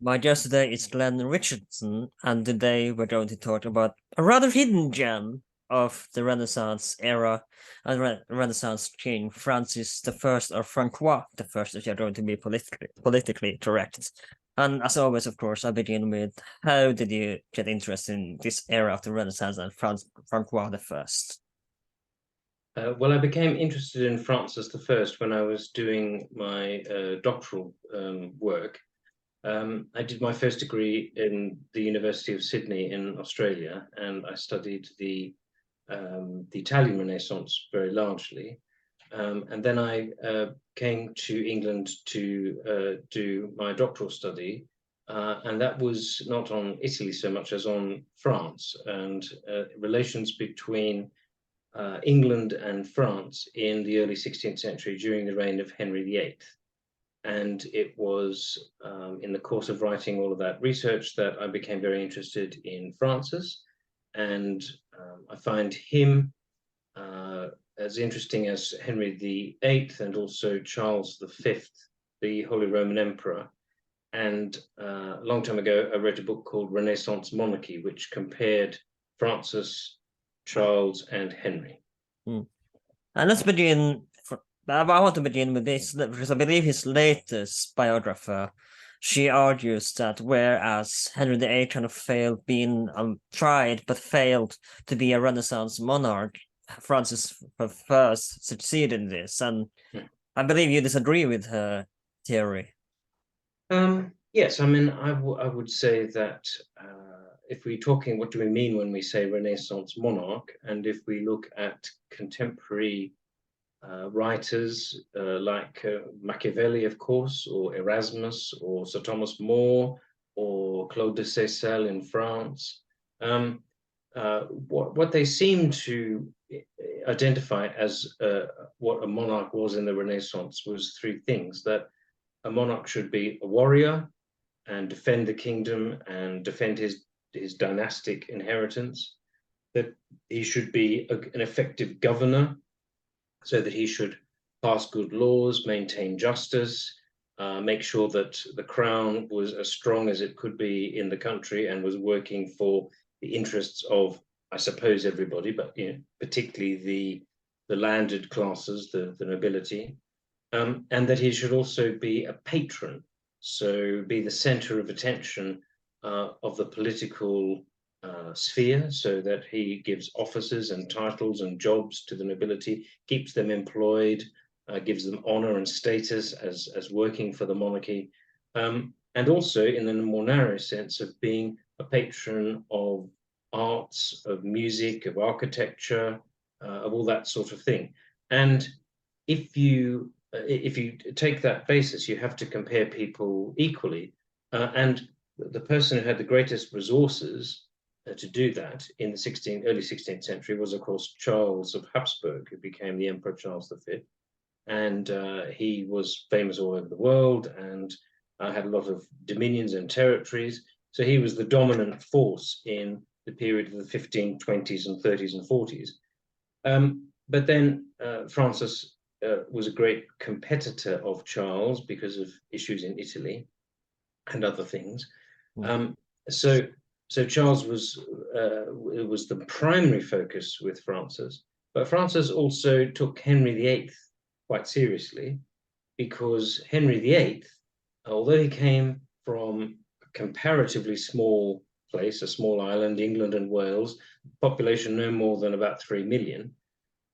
My guest today is Glen Richardson, and today we're going to talk about a rather hidden gem of the Renaissance era and Renaissance king Francis the First, or Francois the First, if you're going to be politically correct. And as always, of course, I begin with how did you get interested in this era of the Renaissance and Francois the First? Well, I became interested in Francis I when I was doing my doctoral work. I did my first degree in the University of Sydney in Australia, and I studied the Italian Renaissance very largely. And then I came to England to do my doctoral study, and that was not on Italy so much as on France and relations between England and France in the early 16th century during the reign of Henry VIII. And it was in the course of writing all of that research that I became very interested in Francis. And I find him as interesting as Henry VIII and also Charles V, the Holy Roman Emperor. And a long time ago, I wrote a book called Renaissance Monarchy, which compared Francis, Charles, and Henry. And let's begin. I want to begin with this because I believe his latest biographer, she argues that whereas Henry VIII kind of failed, being tried but failed to be a Renaissance monarch, Francis I succeeded in this, and I believe you disagree with her theory. Yes, I mean, I would say that if we're talking, what do we mean when we say Renaissance monarch? And if we look at contemporary writers like Machiavelli, of course, or Erasmus, or Sir Thomas More, or Claude de Seyssel in France, what they seem to identify as what a monarch was in the Renaissance was three things: that a monarch should be a warrior and defend the kingdom and defend his dynastic inheritance, that he should be an effective governor, so that he should pass good laws, maintain justice, make sure that the crown was as strong as it could be in the country and was working for the interests of, I suppose, everybody, but particularly the landed classes, the nobility, and that he should also be a patron, so be the center of attention of the political sphere, so that he gives offices and titles and jobs to the nobility, keeps them employed, gives them honor and status as working for the monarchy, and also in the more narrow sense of being a patron of arts, of music, of architecture, of all that sort of thing. And if you take that basis, you have to compare people equally, and the person who had the greatest resources to do that in the early 16th century was, of course, Charles of Habsburg, who became the Emperor Charles V. And he was famous all over the world and had a lot of dominions and territories. So he was the dominant force in the period of the 1520s and 30s and 40s. But then Francis was a great competitor of Charles because of issues in Italy and other things. So Charles was the primary focus with Francis, but Francis also took Henry VIII quite seriously, because Henry VIII, although he came from a comparatively small place, a small island, England and Wales, population no more than about 3 million,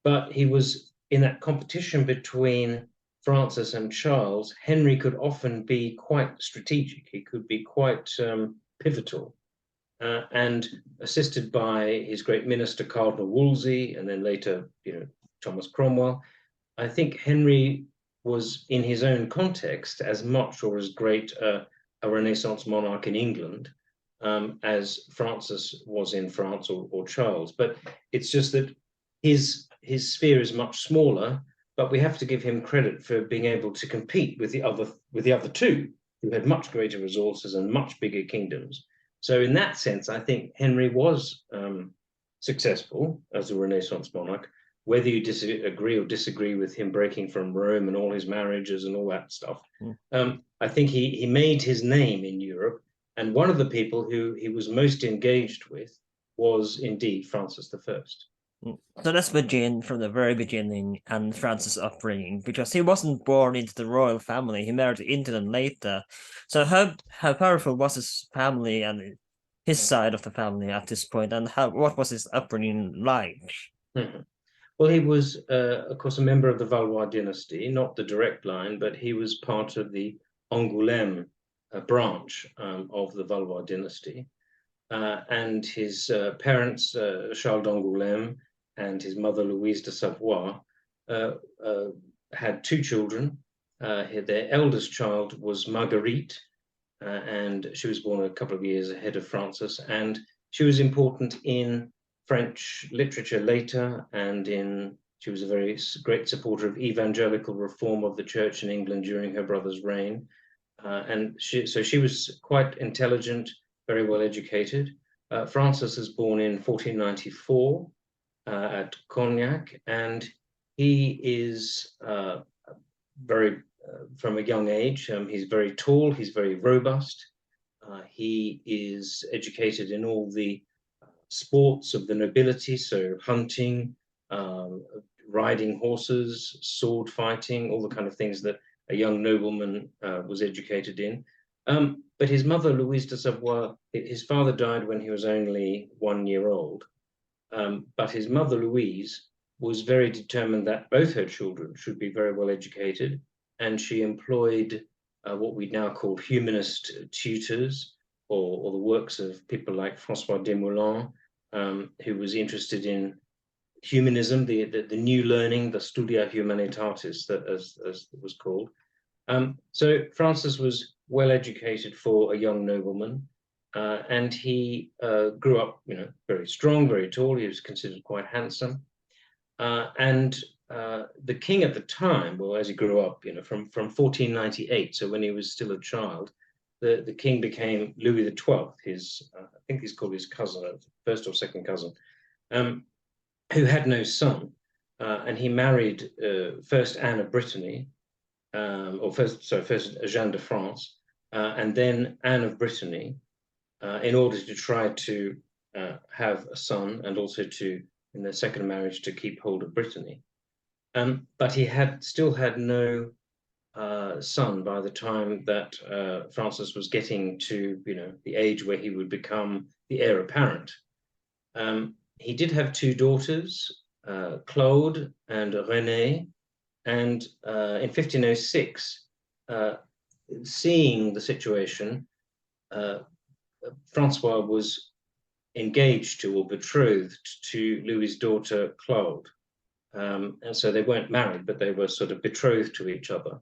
but he was in that competition between Francis and Charles. Henry could often be quite strategic. He could be quite pivotal. And assisted by his great minister, Cardinal Wolsey, and then later, Thomas Cromwell, I think Henry was, in his own context, as much or as great a Renaissance monarch in England as Francis was in France or Charles. But it's just that his sphere is much smaller, but we have to give him credit for being able to compete with the other two, who had much greater resources and much bigger kingdoms. So in that sense, I think Henry was successful as a Renaissance monarch. Whether you agree or disagree with him breaking from Rome and all his marriages and all that stuff, I think he made his name in Europe And one of the people who he was most engaged with was indeed Francis I. So let's begin from the very beginning and Francis' upbringing, because he wasn't born into the royal family. He married into them later. So how powerful was his family and his side of the family at this point, and what was his upbringing like? Mhm. Well, he was, of course, a member of the Valois dynasty, not the direct line, but he was part of the Angoulême branch of the Valois dynasty. And his parents, Charles d'Angoulême and his mother, Louise de Savoie, had two children. Their eldest child was Marguerite, and she was born a couple of years ahead of Francis, and she was important in French literature later, and she was a very great supporter of evangelical reform of the church in England during her brother's reign. And she was quite intelligent, very well educated. Francis was born in 1494 at Cognac, and he is very, from a young age, he's very tall, he's very robust. He is educated in all the sports of the nobility, so hunting, riding horses, sword fighting, all the kind of things that a young nobleman was educated in. But his mother, Louise de Savoie, his father died when he was only 1 year old. But his mother, Louise, was very determined that both her children should be very well educated, and she employed what we now call humanist tutors, or the works of people like François Desmoulins, who was interested in humanism, the new learning, the Studia Humanitatis, that as it was called. So Francis was well educated for a young nobleman, and he grew up, very strong, very tall. He was considered quite handsome, and the king at the time, well, as he grew up, from 1498, so when he was still a child, the king became Louis XII, I think he's called his cousin, first or second cousin, who had no son, and he married first Anne of Brittany, first Jeanne de France, and then Anne of Brittany, in order to try to have a son, and also to, in their second marriage, to keep hold of Brittany. But he still had no son by the time that Francis was getting to, the age where he would become the heir apparent. He did have two daughters, Claude and Renée, and in 1506, seeing the situation, Francois was engaged to or betrothed to Louis's daughter Claude. And so they weren't married, but they were sort of betrothed to each other.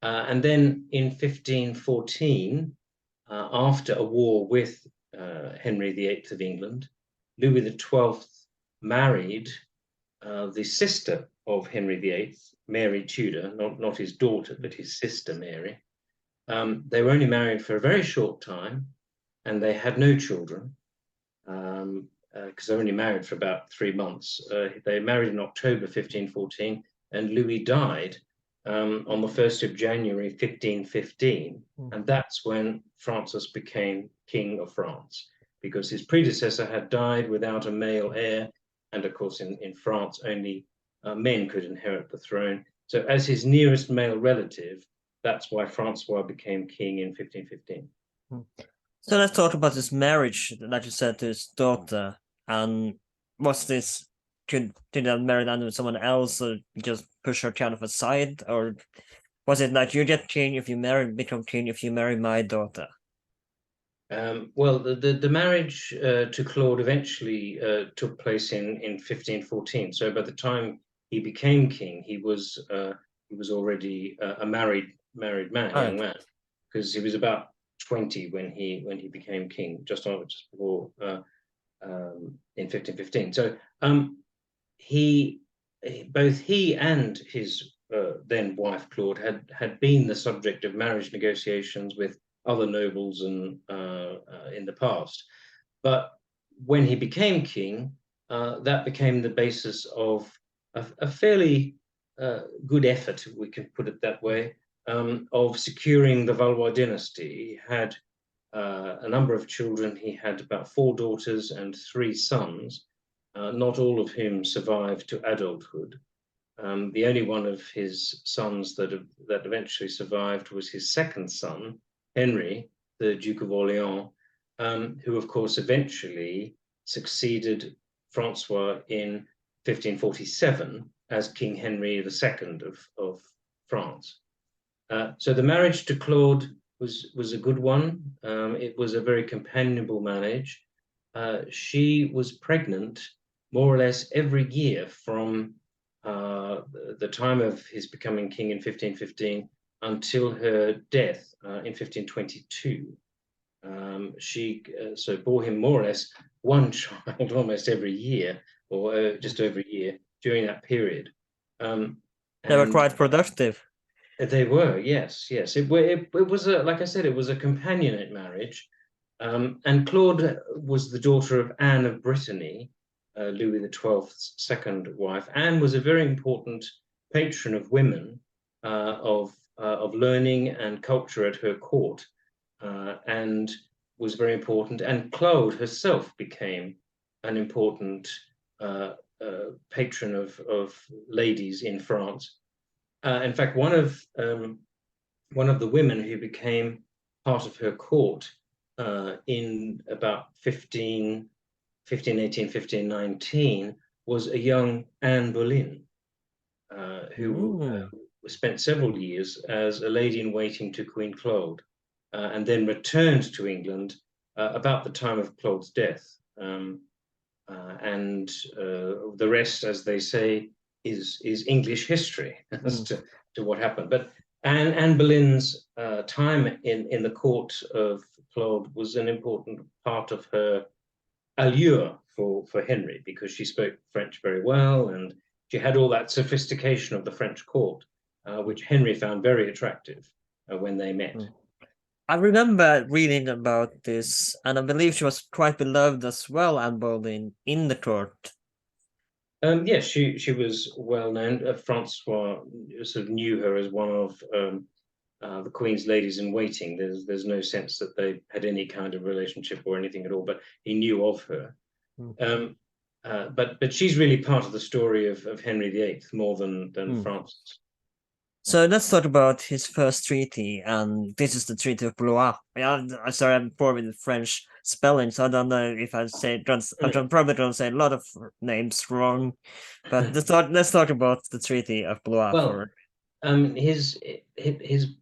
And then in 1514, after a war with Henry VIII of England, Louis XII married the sister of Henry VIII, Mary Tudor, not his daughter, but his sister Mary. They were only married for a very short time, and they had no children, because they were only married for about 3 months. They married in October 1514, and Louis died on the 1st of January 1515, and that's when Francis became King of France, because his predecessor had died without a male heir, and of course in France only men could inherit the throne. So as his nearest male relative, that's why Francois became king in 1515. So let's talk about this marriage that you said to his daughter. And was this, did that marry under someone else, or just push her kind of aside, or was it like you get king if you become king if you marry my daughter? Well, the marriage to Claude eventually took place in 1514. So by the time he became king, he was already a married man, young man, because he was about 20 when he became king, just before in 1515. So both he and his then wife Claude had been the subject of marriage negotiations with other nobles and in the past, but when he became king, that became the basis of a fairly good effort, if we can put it that way, of securing the Valois dynasty. He had a number of children. He had about 4 daughters and 3 sons, not all of whom survived to adulthood. The only one of his sons that eventually survived was his second son, Henry, the Duke of Orleans, who, of course, eventually succeeded Francois in 1547 as King Henry II of France. So the marriage to Claude was a good one. It was a very companionable marriage. She was pregnant more or less every year from the time of his becoming king in 1515 until her death in 1522. She so bore him more or less one child almost every year, or just over a year during that period. They were quite productive. They were, yes, yes. It was like I said, it was a companionate marriage. And Claude was the daughter of Anne of Brittany, Louis XII's second wife. Anne was a very important patron of women, of learning and culture at her court, and was very important. And Claude herself became an important patron of ladies in France. In fact, one of the women who became part of her court in about 1518, 1519 was a young Anne Boleyn, who spent several years as a lady in waiting to Queen Claude, and then returned to England about the time of Claude's death. And the rest, as they say, is English history as to what happened. But Anne Boleyn's time in the court of Claude was an important part of her allure for Henry, because she spoke French very well, and she had all that sophistication of the French court, which Henry found very attractive when they met. I remember reading about this, and I believe she was quite beloved as well, Anne Boleyn, in the court. Yes, she was well known. Francois sort of knew her as one of the Queen's ladies in waiting. There's no sense that they had any kind of relationship or anything at all, but he knew of her. But she's really part of the story of Henry VIII more than Francis. So let's talk about his first treaty, and this is the Treaty of Blois. Sorry, I'm poor with French spelling, so I don't know if I say I'm probably going to say a lot of names wrong. But let's talk about the Treaty of Blois. Well, his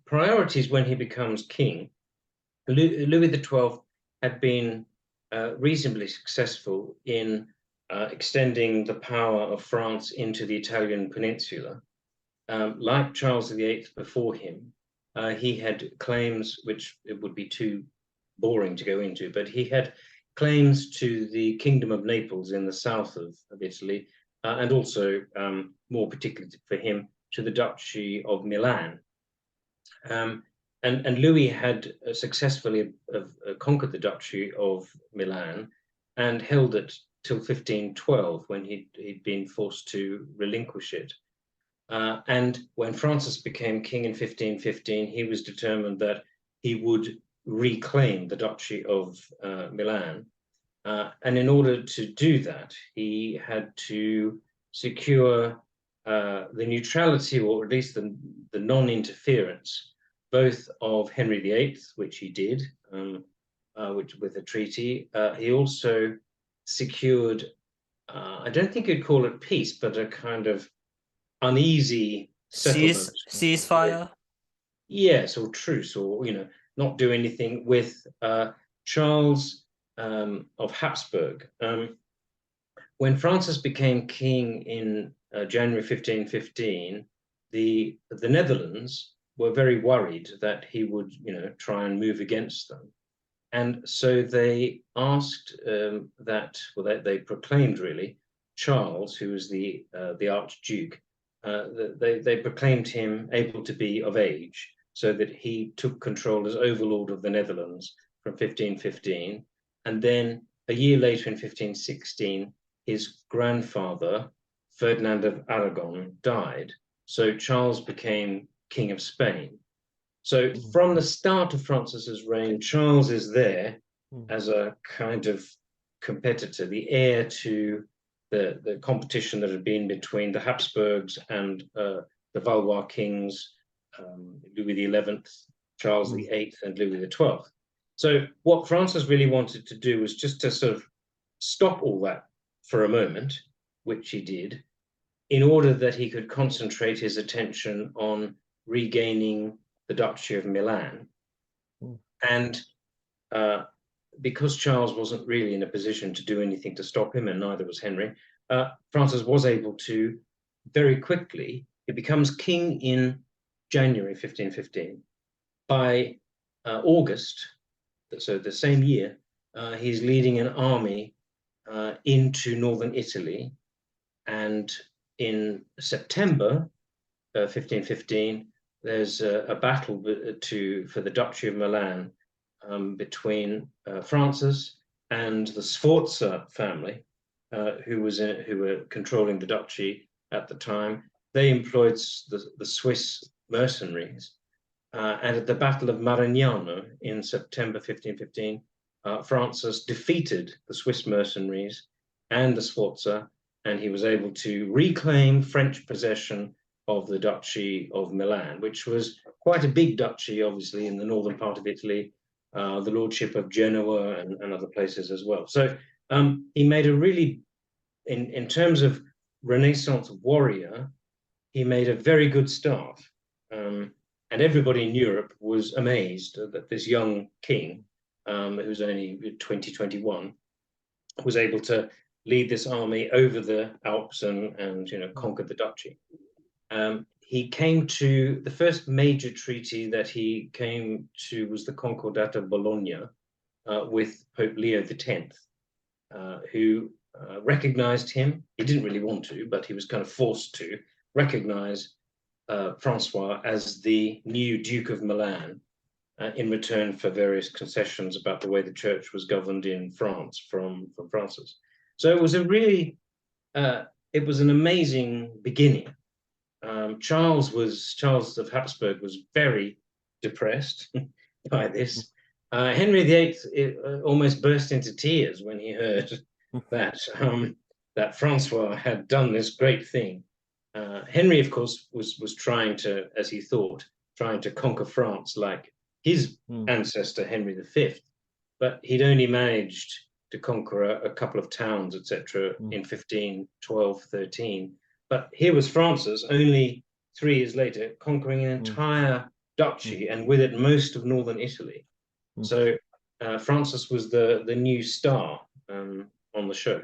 priorities when he becomes king, Louis XII had been reasonably successful in extending the power of France into the Italian peninsula. Like Charles VIII before him, he had claims, which it would be too boring to go into, but he had claims to the Kingdom of Naples in the south of Italy, and also, more particularly for him, to the Duchy of Milan. And Louis had successfully conquered the Duchy of Milan and held it till 1512, when he'd been forced to relinquish it. And when Francis became king in 1515, he was determined that he would reclaim the Duchy of Milan. And in order to do that, he had to secure the neutrality, or at least the non-interference, both of Henry VIII, which he did, with a treaty. He also secured, I don't think you'd call it peace, but a kind of uneasy settlement. Ceasefire? Yes, or truce, or, not do anything with Charles of Habsburg. When Francis became king in January 1515, the Netherlands were very worried that he would, try and move against them. And so they asked they proclaimed, really, Charles, who was the Archduke, they proclaimed him able to be of age, so that he took control as overlord of the Netherlands from 1515. And then a year later, in 1516, his grandfather, Ferdinand of Aragon, died. So Charles became King of Spain. So from the start of Francis's reign, Charles is there Mm. as a kind of competitor, the heir to the competition that had been between the Habsburgs and the Valois kings, Louis XI, Charles VIII, and Louis XII. So what Francis really wanted to do was just to sort of stop all that for a moment, which he did, in order that he could concentrate his attention on regaining the Duchy of Milan. And because Charles wasn't really in a position to do anything to stop him, and neither was Henry, Francis was able to very quickly, he becomes king in January 1515. By August, so the same year, he's leading an army into northern Italy. And in September 1515, there's a battle for the Duchy of Milan between Francis and the Sforza family, who were controlling the duchy at the time. They employed the Swiss mercenaries, and at the Battle of Marignano in September 1515, Francis defeated the Swiss mercenaries and the Sforza, and he was able to reclaim French possession of the Duchy of Milan, which was quite a big duchy, obviously, in the northern part of Italy, the lordship of Genoa and other places as well. So he made a really, in terms of Renaissance warrior, he made a very good start. And everybody in Europe was amazed that this young king, who's only 21, was able to lead this army over the Alps and conquer the duchy. He came to, the first major treaty that he came to was the Concordat of Bologna with Pope Leo X, who recognized him. He didn't really want to, but he was kind of forced to recognize Francois as the new Duke of Milan in return for various concessions about the way the church was governed in France from Francis. So it was a really, it was an amazing beginning. Charles of Habsburg was very depressed by this. Henry VIII almost burst into tears when he heard that Francois had done this great thing. Henry, of course, was trying to, as he thought, trying to conquer France like his ancestor Henry V, but he'd only managed to conquer a couple of towns, etc., in 1512, 13. But here was Francis, only 3 years later, conquering an entire duchy and with it most of northern Italy. So Francis was the new star on the show.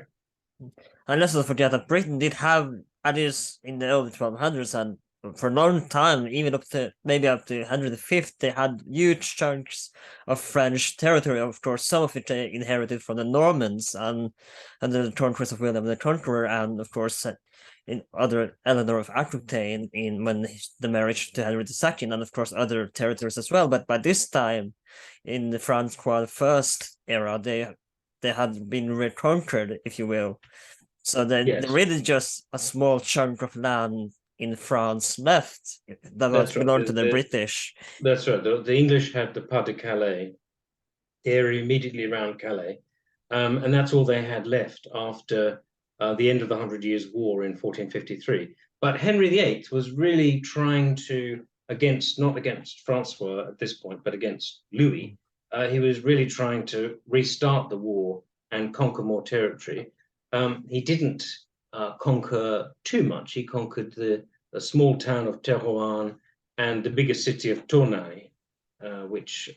And let's not forget that Britain did have, at least in the early 1200s and for a long time, even maybe up to Henry V, they had huge chunks of French territory. Of course, some of it they inherited from the Normans and the conquest of William the Conqueror, and of course in other Eleanor of Aquitaine in when the marriage to Henry II, and of course other territories as well. But by this time, in the Francois I era, they had been reconquered, if you will. So they're really just a small chunk of land in France left that was belonged to the British. That's right. The English had the Pas de Calais, the area immediately around Calais, and that's all they had left after the end of the 100 Years' War in 1453. But Henry VIII was really trying to, not against Francois at this point, but against Louis. He was really trying to restart the war and conquer more territory. He didn't conquer too much. He conquered the small town of Terouanne and the biggest city of Tournai, which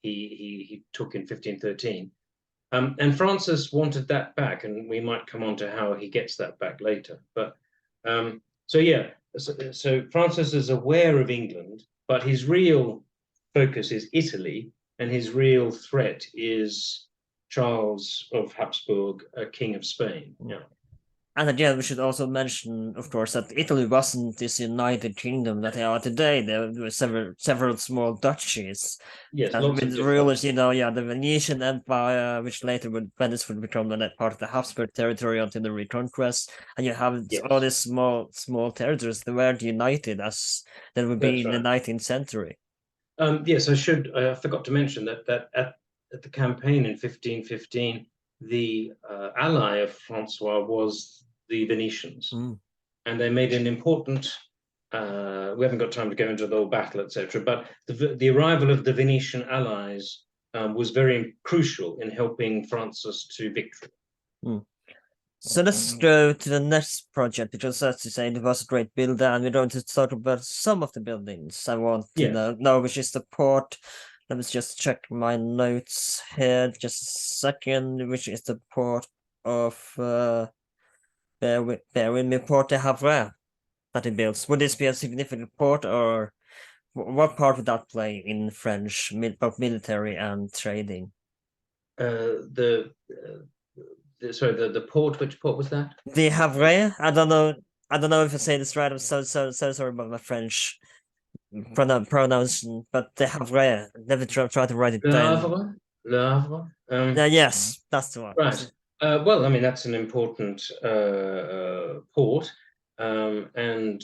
he took in 1513. And Francis wanted that back, and we might come on to how he gets that back later. But so Francis is aware of England, but his real focus is Italy, and his real threat is Charles of Habsburg, King of Spain. Yeah. And again, we should also mention, of course, that Italy wasn't this united kingdom that they are today. There were several small duchies. Yes, with rulers, the Venetian Empire, which later Venice would become part of the Habsburg territory until the Reconquest. And you have all these small territories that were united as there would be in the 19th century. Yes, I forgot to mention that at the campaign in 1515, the ally of Francois was the Venetians, Mm. and they made an important. We haven't got time to go into the whole battle, etc. But the arrival of the Venetian allies was very crucial in helping Francis to victory. Mm. So let's go to the next project, because as you say, it was a great builder, and we're going to talk about some of the buildings I want to Yes. know, which is the port. Let me just check my notes here, just a second, which is the port of, bear with me, Port de Havre that he builds. Would this be a significant port, or what part would that play in French, both military and trading? Sorry, the port. Which port was that? The Havre? I don't know if I say this right. I'm so sorry about my French pronunciation, but the Havre. Let me try to write it Le down. Havre. Le Havre. Yeah, yes, that's the one. Right. Well, I mean, that's an important port, and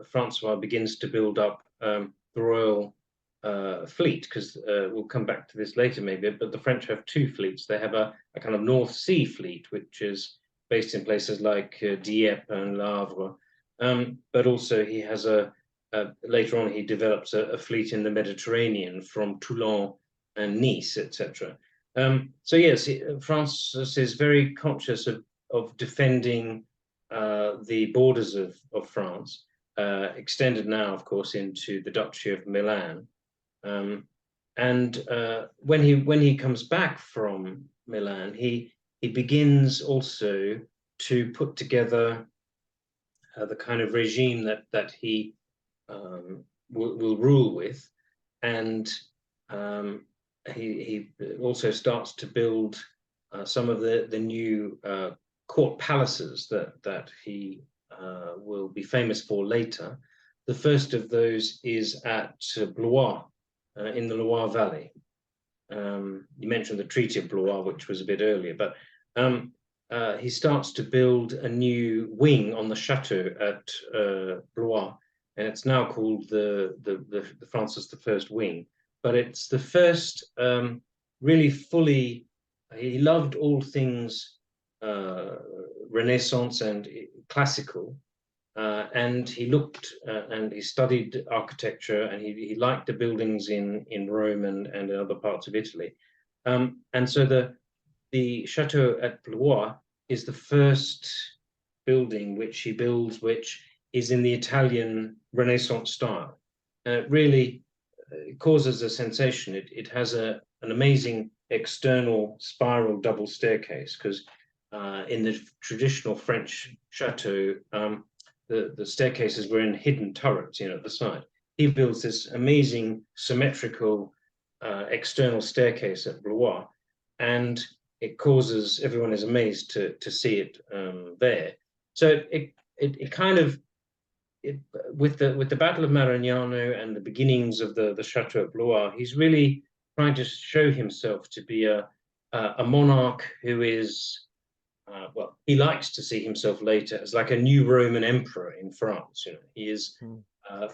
Francois begins to build up the royal fleet, because we'll come back to this later, maybe. But the French have two fleets. They have a kind of North Sea fleet, which is based in places like Dieppe and Le Havre. But also, he has later on, he develops a fleet in the Mediterranean from Toulon and Nice, etc. So yes, Francis is very conscious of defending the borders of France, extended now, of course, into the Duchy of Milan. And when he comes back from Milan, he begins also to put together the kind of regime that he will rule with, and he also starts to build some of the new court palaces that he will be famous for later. The first of those is at Blois, in the Loire Valley. You mentioned the Treaty of Blois, which was a bit earlier, but he starts to build a new wing on the chateau at Blois, and it's now called the Francis I wing. But it's the first really fully. He loved all things Renaissance and classical, and he looked and he studied architecture, and he liked the buildings in Rome and in other parts of Italy. And so the chateau at Blois is the first building which he builds, which is in the Italian Renaissance style. And it really causes a sensation. It has an amazing external spiral double staircase, because in the traditional French chateau, the staircases were in hidden turrets, at the side. He builds this amazing symmetrical external staircase at Blois, and it causes everyone is amazed to see it there. So it kind of with the Battle of Marignano and the beginnings of the Chateau of Blois, he's really trying to show himself to be a monarch who is well, he likes to see himself later as like a new Roman emperor in France. He is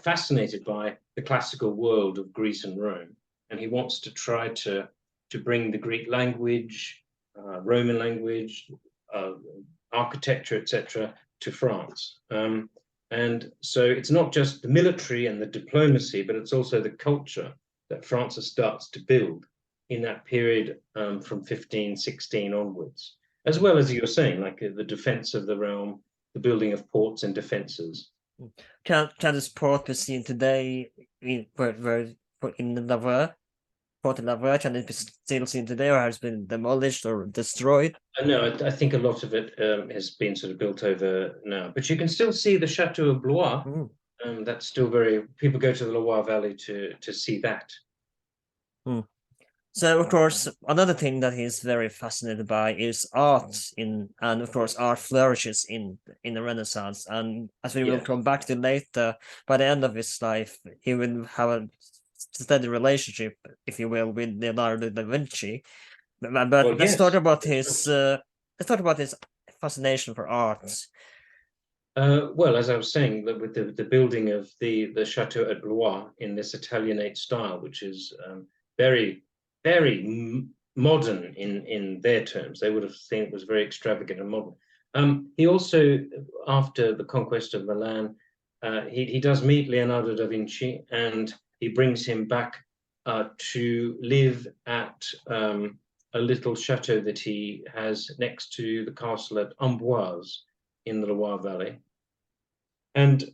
fascinated by the classical world of Greece and Rome, and he wants to try to bring the Greek language, Roman language, architecture, etc., to France. And so it's not just the military and the diplomacy, but it's also the culture that Francis starts to build in that period from 1516 onwards, as well as you're saying, like the defense of the realm, the building of ports and defenses. Can this port be seen today in in the Lavre? Port in Lavre, can it be still seen today, or has been demolished or destroyed? No, I think a lot of it has been sort of built over now, but you can still see the Chateau of Blois. Mm. That's still very. People go to the Loire Valley to see that. Mm. So of course, another thing that he's very fascinated by is art and of course art flourishes in the Renaissance. And as we will Yeah. come back to later, by the end of his life, he will have a steady relationship, if you will, with Leonardo da Vinci. But Well, let's talk yes. about his fascination for art. Well, as I was saying, with the building of the Chateau at Blois in this Italianate style, which is very, very modern in their terms, they would have seen it was very extravagant and modern. He also, after the conquest of Milan, he does meet Leonardo da Vinci, and he brings him back to live at a little chateau that he has next to the castle at Amboise in the Loire Valley. And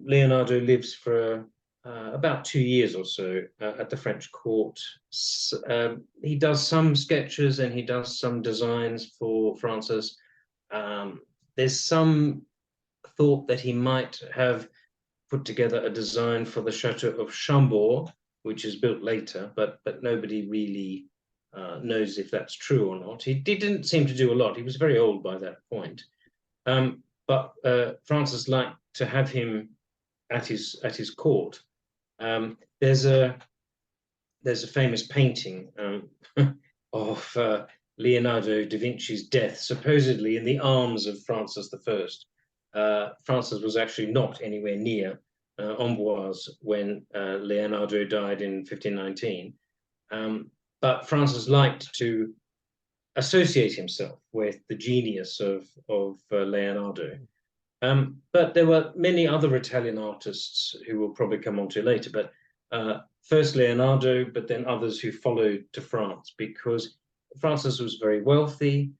Leonardo lives for about 2 years or so at the French court. He does some sketches and he does some designs for Francis. There's some thought that he might have put together a design for the Chateau of Chambord, which is built later, but nobody really knows if that's true or not. He didn't seem to do a lot. He was very old by that point. But Francis liked to have him at his court. There's a famous painting of Leonardo da Vinci's death, supposedly in the arms of Francis I. Francis was actually not anywhere near Amboise when Leonardo died in 1519. But Francis liked to associate himself with the genius of Leonardo. But there were many other Italian artists who we'll probably come on to later, but first Leonardo, but then others who followed to France, because Francis was very wealthy.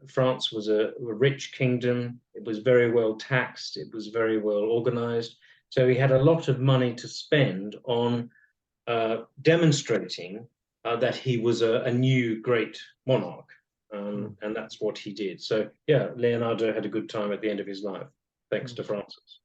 France was a rich kingdom. It was very well taxed. It was very well organized. So he had a lot of money to spend on demonstrating that he was a new great monarch. And that's what he did. So yeah, Leonardo had a good time at the end of his life, thanks to Francis.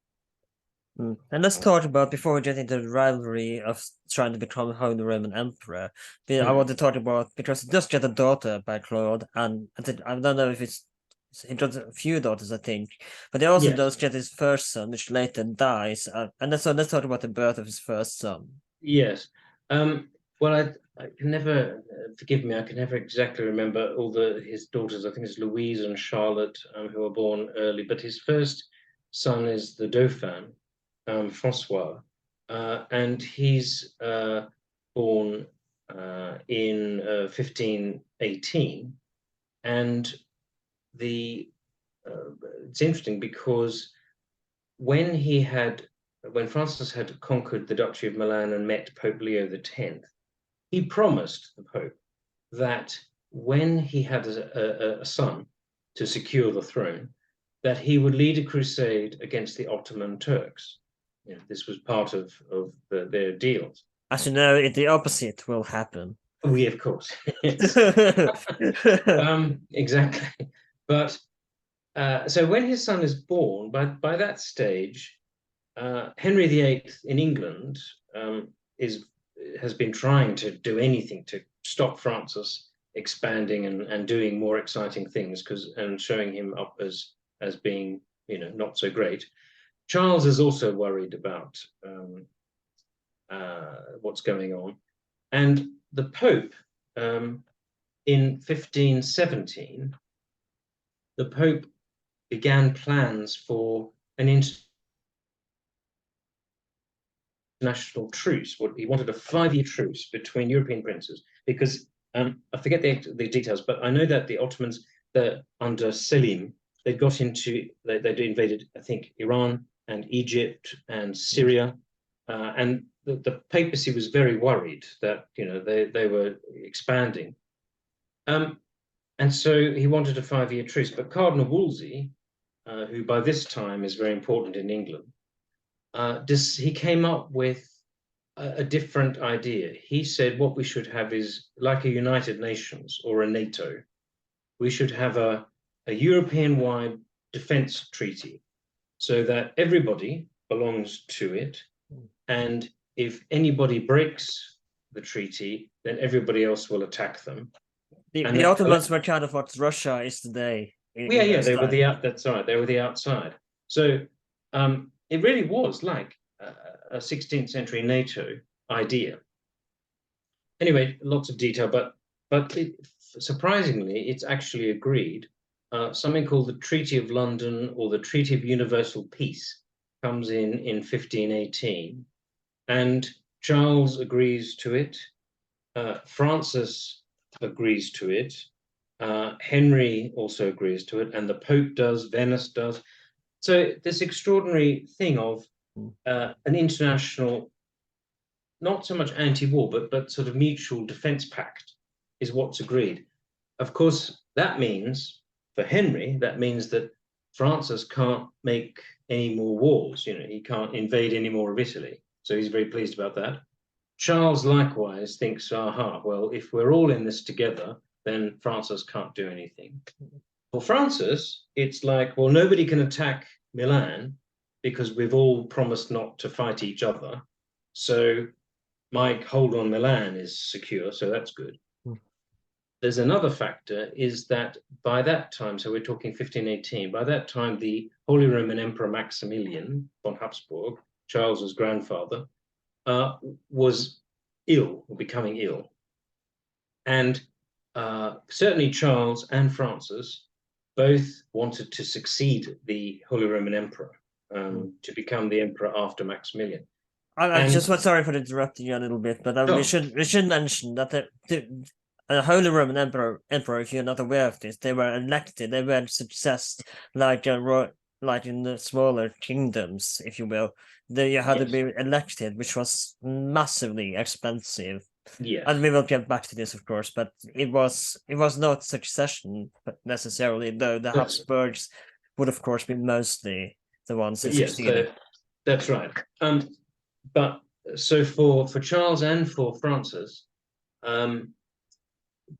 And let's talk about, before we get into the rivalry of trying to become Holy Roman Emperor, I want to talk about, because he just get a daughter by Claude, and I don't know if he got a few daughters, I think, but he also does get his first son, which later dies. And let's talk about the birth of his first son. Yes. Well, I can never, forgive me, I can never exactly remember all his daughters. I think it's Louise and Charlotte who were born early, but his first son is the Dauphin, Francois, and he's born in 1518. And it's interesting because when Francis had conquered the Duchy of Milan and met Pope Leo X, he promised the Pope that when he had a son to secure the throne, that he would lead a crusade against the Ottoman Turks. This was part of their deals. As you know, the opposite will happen. We, of course. Exactly. But so when his son is born, by that stage, Henry VIII in England has been trying to do anything to stop Francis expanding and doing more exciting things, and showing him up as being not so great. Charles is also worried about what's going on, and the Pope in 1517, the Pope began plans for an international truce. He wanted a 5-year truce between European princes, because I forget the details, but I know that the Ottomans, under Selim, they'd invaded, I think, Iran and Egypt and Syria, and the papacy was very worried that they were expanding, and so he wanted a 5-year truce. But Cardinal Wolsey, who by this time is very important in England, he came up with a different idea. He said what we should have is like a United Nations or a NATO. We should have a European-wide defense treaty so that everybody belongs to it. And if anybody breaks the treaty, then everybody else will attack them. The Ottomans were kind of what Russia is today. They were that's right. They were the outside. So it really was like a 16th century NATO idea. Anyway, lots of detail, but surprisingly, it's actually agreed something called the Treaty of London, or the Treaty of Universal Peace, comes in 1518, and Charles agrees to it. Francis agrees to it. Henry also agrees to it, and the Pope does. Venice does. So this extraordinary thing of an international, not so much anti-war, but sort of mutual defense pact is what's agreed. Of course, that means, for Henry, that means that Francis can't make any more wars. You know, he can't invade any more of Italy. So he's very pleased about that. Charles likewise thinks, aha, well, if we're all in this together, then Francis can't do anything. For Francis, it's like, well, nobody can attack Milan because we've all promised not to fight each other. So my hold on Milan is secure, so that's good. There's another factor, is that by that time, so we're talking 1518, by that time, the Holy Roman Emperor Maximilian von Habsburg, Charles's grandfather, was ill, or becoming ill. And certainly Charles and Francis both wanted to succeed the Holy Roman Emperor, to become the emperor after Maximilian. I'm just sorry for interrupting you a little bit, but we should mention that the Holy Roman Emperor, if you're not aware of this, they were elected. They were success like in the smaller kingdoms, if you will. They had to be elected, which was massively expensive. Yes. And we will get back to this, of course, but it was not succession necessarily, though the Habsburgs would, of course, be mostly the ones who succeeded. That's right. But so for Charles and for Francis,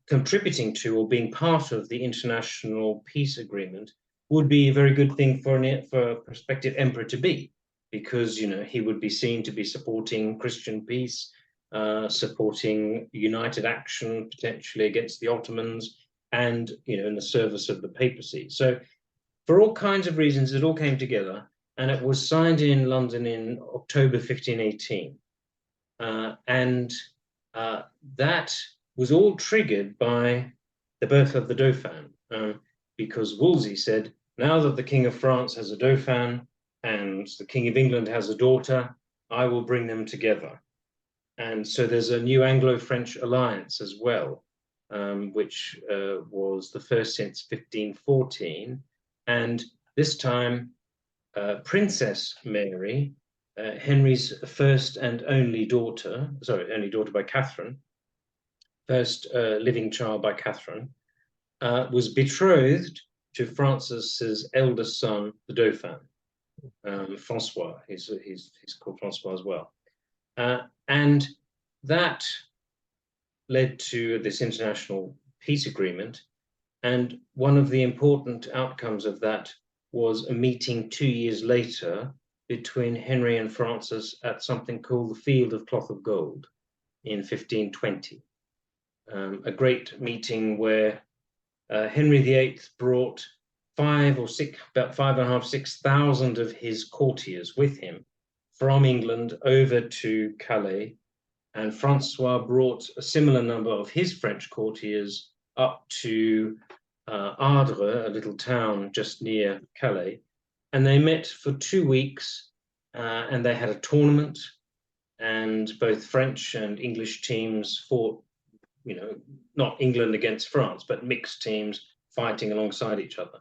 contributing to or being part of the international peace agreement would be a very good thing for a prospective emperor to be, because, you know, he would be seen to be supporting Christian peace, supporting united action potentially against the Ottomans, and, you know, in the service of the papacy. So for all kinds of reasons, it all came together, and it was signed in London in October 1518. And that was all triggered by the birth of the Dauphin, because Wolsey said, now that the King of France has a Dauphin and the King of England has a daughter, I will bring them together. And so there's a new Anglo-French alliance as well, which was the first since 1514. And this time, Princess Mary, Henry's first and only daughter, by Catherine, first living child by Catherine, was betrothed to Francis's eldest son, the Dauphin, Francois. He's called Francois as well. And that led to this international peace agreement. And one of the important outcomes of that was a meeting 2 years later between Henry and Francis at something called the Field of Cloth of Gold in 1520. A great meeting where Henry VIII brought about 5,500, 6,000 of his courtiers with him from England over to Calais, and Francois brought a similar number of his French courtiers up to Ardres, a little town just near Calais, and they met for 2 weeks, and they had a tournament, and both French and English teams fought, you know, not England against France, but mixed teams fighting alongside each other.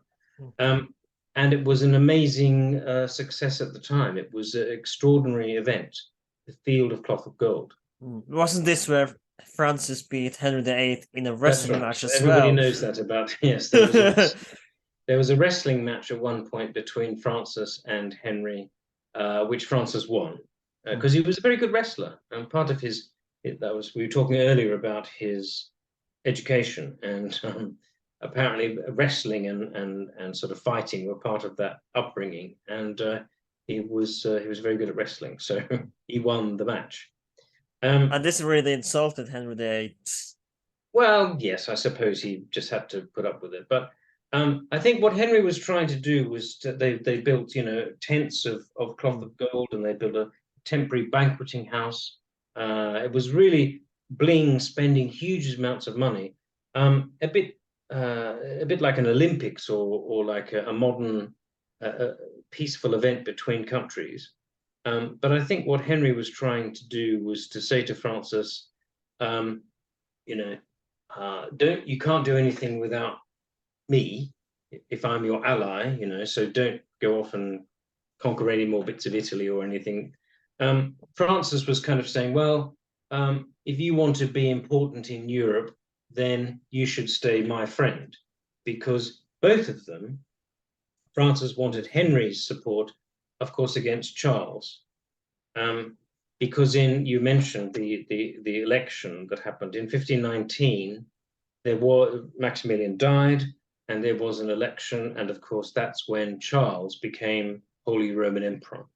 And it was an amazing success at the time. It was an extraordinary event, the Field of Cloth of Gold. Wasn't this where Francis beat Henry VIII in a wrestling match as Everybody well? knows that about, yes. There was a wrestling match at one point between Francis and Henry, which Francis won, because he was a very good wrestler. And part of we were talking earlier about his education, and apparently wrestling and sort of fighting were part of that upbringing, and he was very good at wrestling, so he won the match. And this really insulted Henry VIII. Well, yes, I suppose he just had to put up with it. But I think what Henry was trying to do was they built, you know, tents of cloth of gold, and they built a temporary banqueting house. It was really spending huge amounts of money. A bit a bit like an Olympics or like a modern peaceful event between countries. But I think what Henry was trying to do was to say to Francis, you know, you can't do anything without me if I'm your ally, so don't go off and conquer any more bits of Italy or anything. Francis was kind of saying, well, if you want to be important in Europe, then you should stay my friend, because both of them, Francis wanted Henry's support, of course, against Charles, because you mentioned the election that happened in 1519. Maximilian died, and there was an election, and of course that's when Charles became Holy Roman Emperor.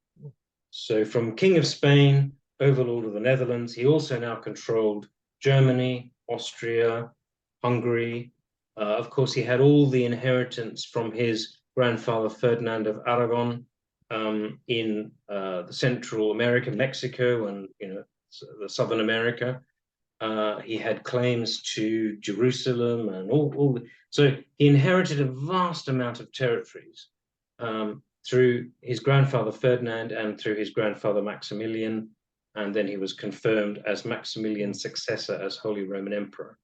So from King of Spain, overlord of the Netherlands, he also now controlled Germany, Austria, Hungary. Of course, he had all the inheritance from his grandfather Ferdinand of Aragon in the Central America, Mexico, and the Southern America. He had claims to Jerusalem and so he inherited a vast amount of territories through his grandfather Ferdinand and through his grandfather Maximilian, and then he was confirmed as Maximilian's successor as Holy Roman Emperor.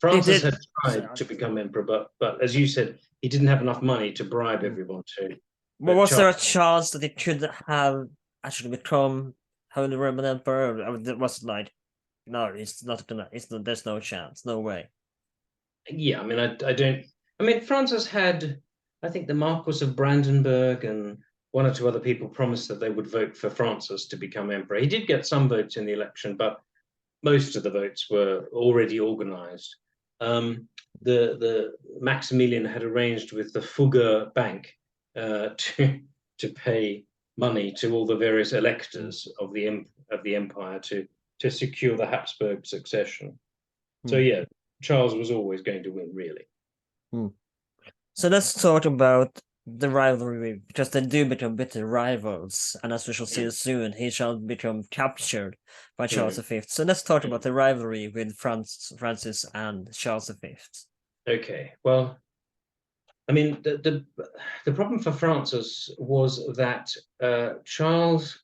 Francis had tried to become emperor, but as you said, he didn't have enough money to bribe everyone to. But was there a chance that he could have actually become Holy Roman Emperor? I mean, it was like, no, it's not gonna. There's no chance, no way. Yeah, I mean, I don't. I mean, Francis had, I think, the Marquis of Brandenburg and one or two other people promised that they would vote for Francis to become emperor. He did get some votes in the election, but most of the votes were already organized. The Maximilian had arranged with the Fugger Bank to pay money to all the various electors of the empire to secure the Habsburg succession. So yeah, Charles was always going to win, really. So let's talk about the rivalry, because they do become bitter rivals, and as we shall see soon, he shall become captured by Charles V. So let's talk about the rivalry with Francis and Charles V. Okay, well, I mean, the problem for Francis was that Charles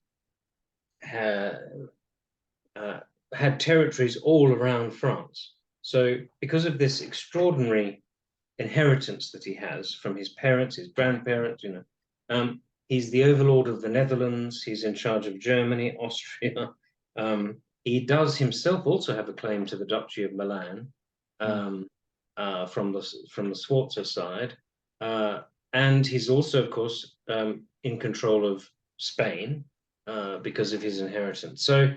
had territories all around France. So because of this extraordinary inheritance that he has from his parents, his grandparents, he's the overlord of the Netherlands. He's in charge of Germany, Austria. He does himself also have a claim to the Duchy of Milan from the Sforza side. And he's also, of course, in control of Spain because of his inheritance. So,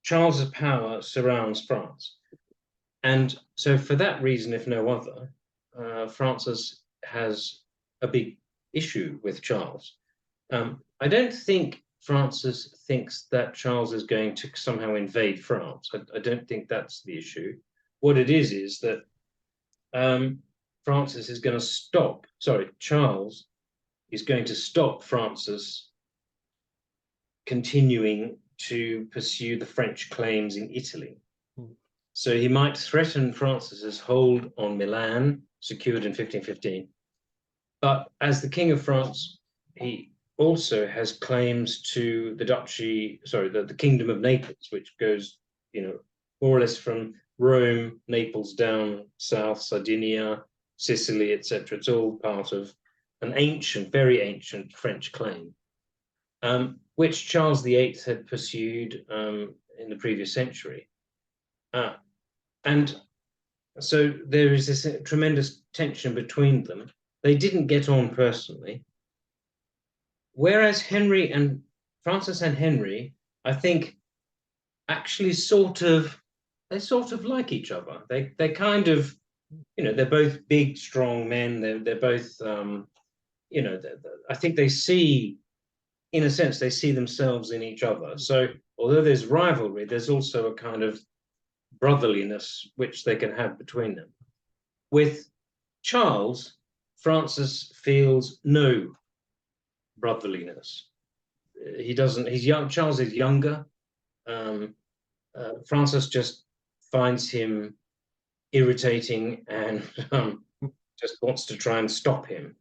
Charles's power surrounds France. And so for that reason, if no other, Francis has a big issue with Charles. I don't think Francis thinks that Charles is going to somehow invade France. I don't think that's the issue. What it is that Charles is going to stop Francis continuing to pursue the French claims in Italy. So he might threaten Francis's hold on Milan, secured in 1515. But as the King of France, he also has claims to the Kingdom of Naples, which goes, more or less from Rome, Naples down south, Sardinia, Sicily, etc. It's all part of an ancient, very ancient French claim, which Charles VIII had pursued in the previous century. And so there is this tremendous tension between them. They didn't get on personally. Whereas Francis and Henry, I think, actually sort of like each other. They kind of, they're both big, strong men. They're both, I think they see, in a sense, they see themselves in each other. So although there's rivalry, there's also a kind of brotherliness which they can have between them. With Charles, Francis feels no brotherliness. He doesn't. He's young. Charles is younger. Francis just finds him irritating and just wants to try and stop him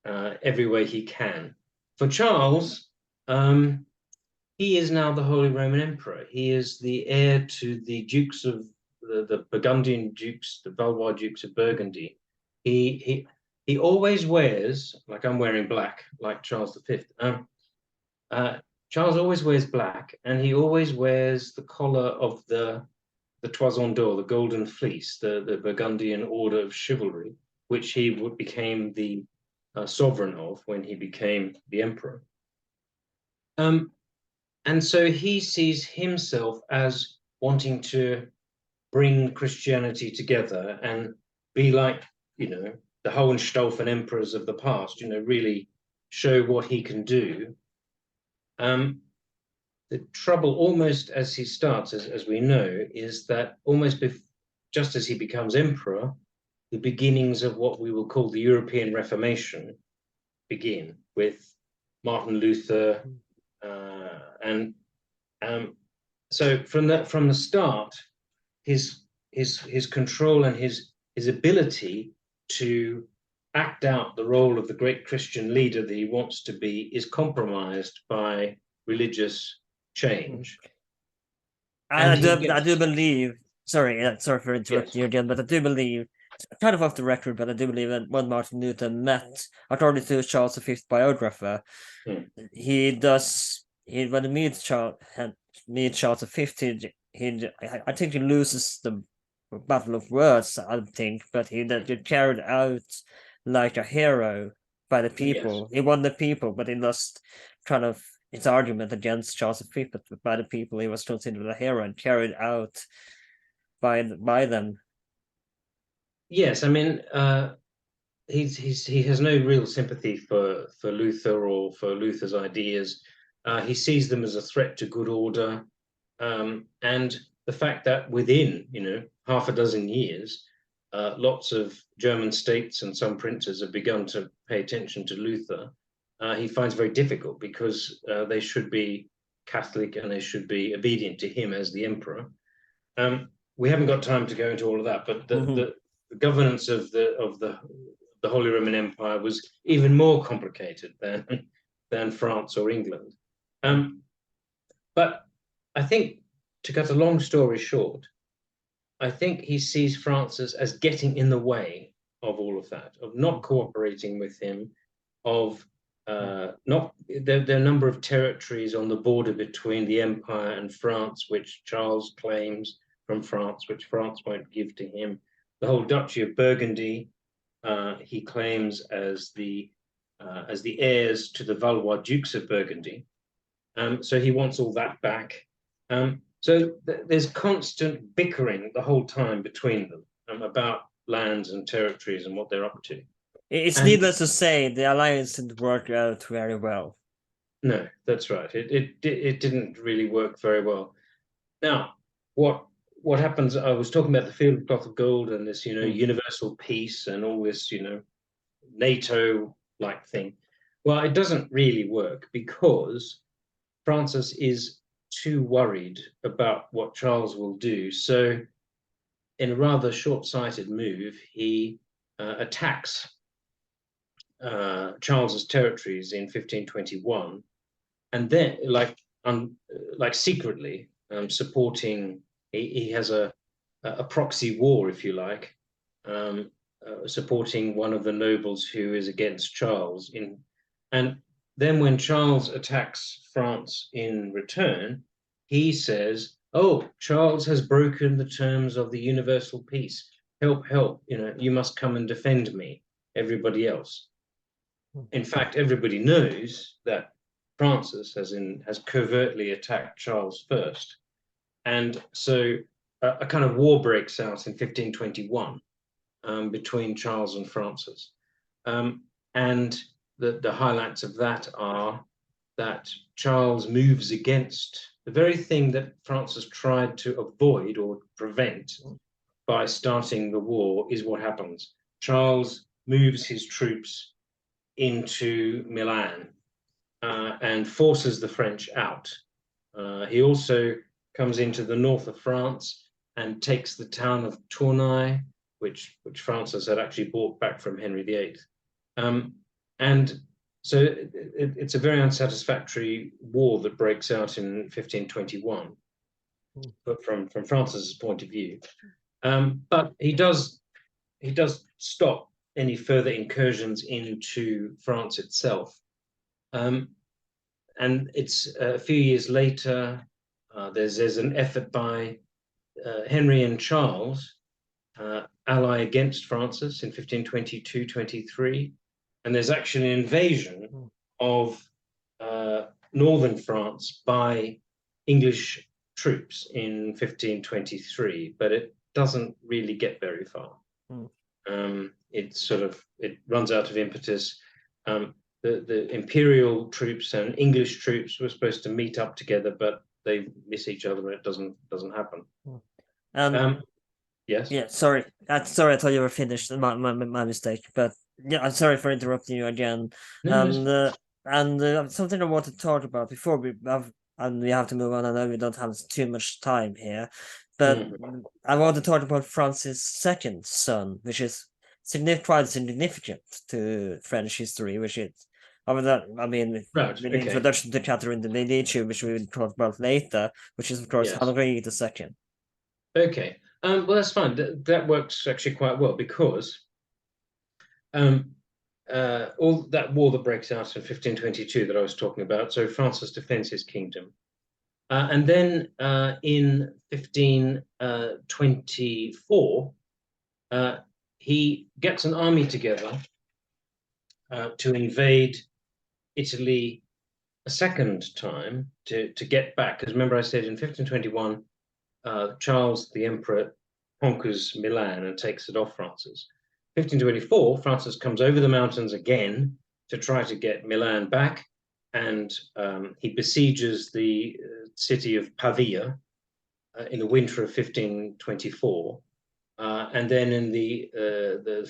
every way he can. For Charles, he is now the Holy Roman Emperor. He is the heir to the dukes of the Burgundian dukes, the Valois dukes of Burgundy. He always wears, like I'm wearing black, like Charles V. Charles always wears black, and he always wears the collar of the Toison d'Or, the Golden Fleece, the Burgundian Order of Chivalry, which he became the sovereign of when he became the emperor. And so he sees himself as wanting to bring Christianity together and be like, the Hohenstaufen emperors of the past, really show what he can do. The trouble, almost as he starts, as we know, is that almost just as he becomes emperor, the beginnings of what we will call the European Reformation begin with Martin Luther, and so from the start, his control and his ability to act out the role of the great Christian leader that he wants to be is compromised by religious change. I do believe. Sorry for interrupting you again, but I do believe, kind of off the record, but I do believe that when Martin Luther met, according to Charles V biographer, when he meets Charles V, I think he loses the battle of words, I think, but he carried out like a hero by the people. Yes. He won the people, but he lost kind of his argument against Charles V, but by the people he was considered a hero and carried out by them. Yes, I mean, he has no real sympathy for Luther or for Luther's ideas. He sees them as a threat to good order, and the fact that within half a dozen years, lots of German states and some princes have begun to pay attention to Luther. He finds very difficult because they should be Catholic and they should be obedient to him as the emperor. We haven't got time to go into all of that, but the governance of the Holy Roman Empire was even more complicated than France or England. But I think, to cut a long story short, I think he sees Francis as getting in the way of all of that, of not cooperating with him, of not there are a number of territories on the border between the Empire and France, which Charles claims from France, which France won't give to him. The whole Duchy of Burgundy, he claims as the heirs to the Valois Dukes of Burgundy. So he wants all that back. So there's constant bickering the whole time between them about lands and territories and what they're up to. It's needless to say, the alliance didn't work out very well. No, that's right. It didn't really work very well. Now, what happens? I was talking about the field of cloth of gold and this, universal peace and all this, NATO-like thing. Well, it doesn't really work because Francis is too worried about what Charles will do. So, in a rather short-sighted move, he attacks Charles's territories in 1521, and then, like secretly supporting. He has a proxy war, if you like, supporting one of the nobles who is against Charles. And then when Charles attacks France in return, he says, "Oh, Charles has broken the terms of the universal peace. Help, help, you must come and defend me, everybody else." In fact, everybody knows that Francis has covertly attacked Charles first. And so a kind of war breaks out in 1521 between Charles and Francis. And the highlights of that are that Charles moves against the very thing that Francis tried to avoid or prevent by starting the war is what happens. Charles moves his troops into Milan and forces the French out. He also comes into the north of France and takes the town of Tournai, which Francis had actually bought back from Henry VIII. And so it's a very unsatisfactory war that breaks out in 1521, but from Francis's point of view. But he does stop any further incursions into France itself. And it's a few years later, there's an effort by Henry and Charles, ally against Francis in 1522-23, and there's actually an invasion of northern France by English troops in 1523, but it doesn't really get very far. It runs out of impetus. The imperial troops and English troops were supposed to meet up together, but they miss each other, and it doesn't happen. Yes. Yeah. Sorry. Sorry. I thought you were finished. My mistake. But yeah, I'm sorry for interrupting you again. No, And something I want to talk about before we have to move on. I know we don't have too much time here, but I want to talk about Francis II's son, which is quite significant to French history, which is. I mean, right, with the introduction to Catherine De Medici, which we will talk about later, which is of course Yes. Henry II. Okay. Well, that's fine. That works actually quite well, because all that war that breaks out in 1522 that I was talking about, so Francis defends his kingdom. And then in 1524, he gets an army together to invade Italy a second time to get back. Because remember, I said in 1521, Charles the Emperor conquers Milan and takes it off Francis. 1524, Francis comes over the mountains again to try to get Milan back, and he besieges the city of Pavia in the winter of 1524. And then in the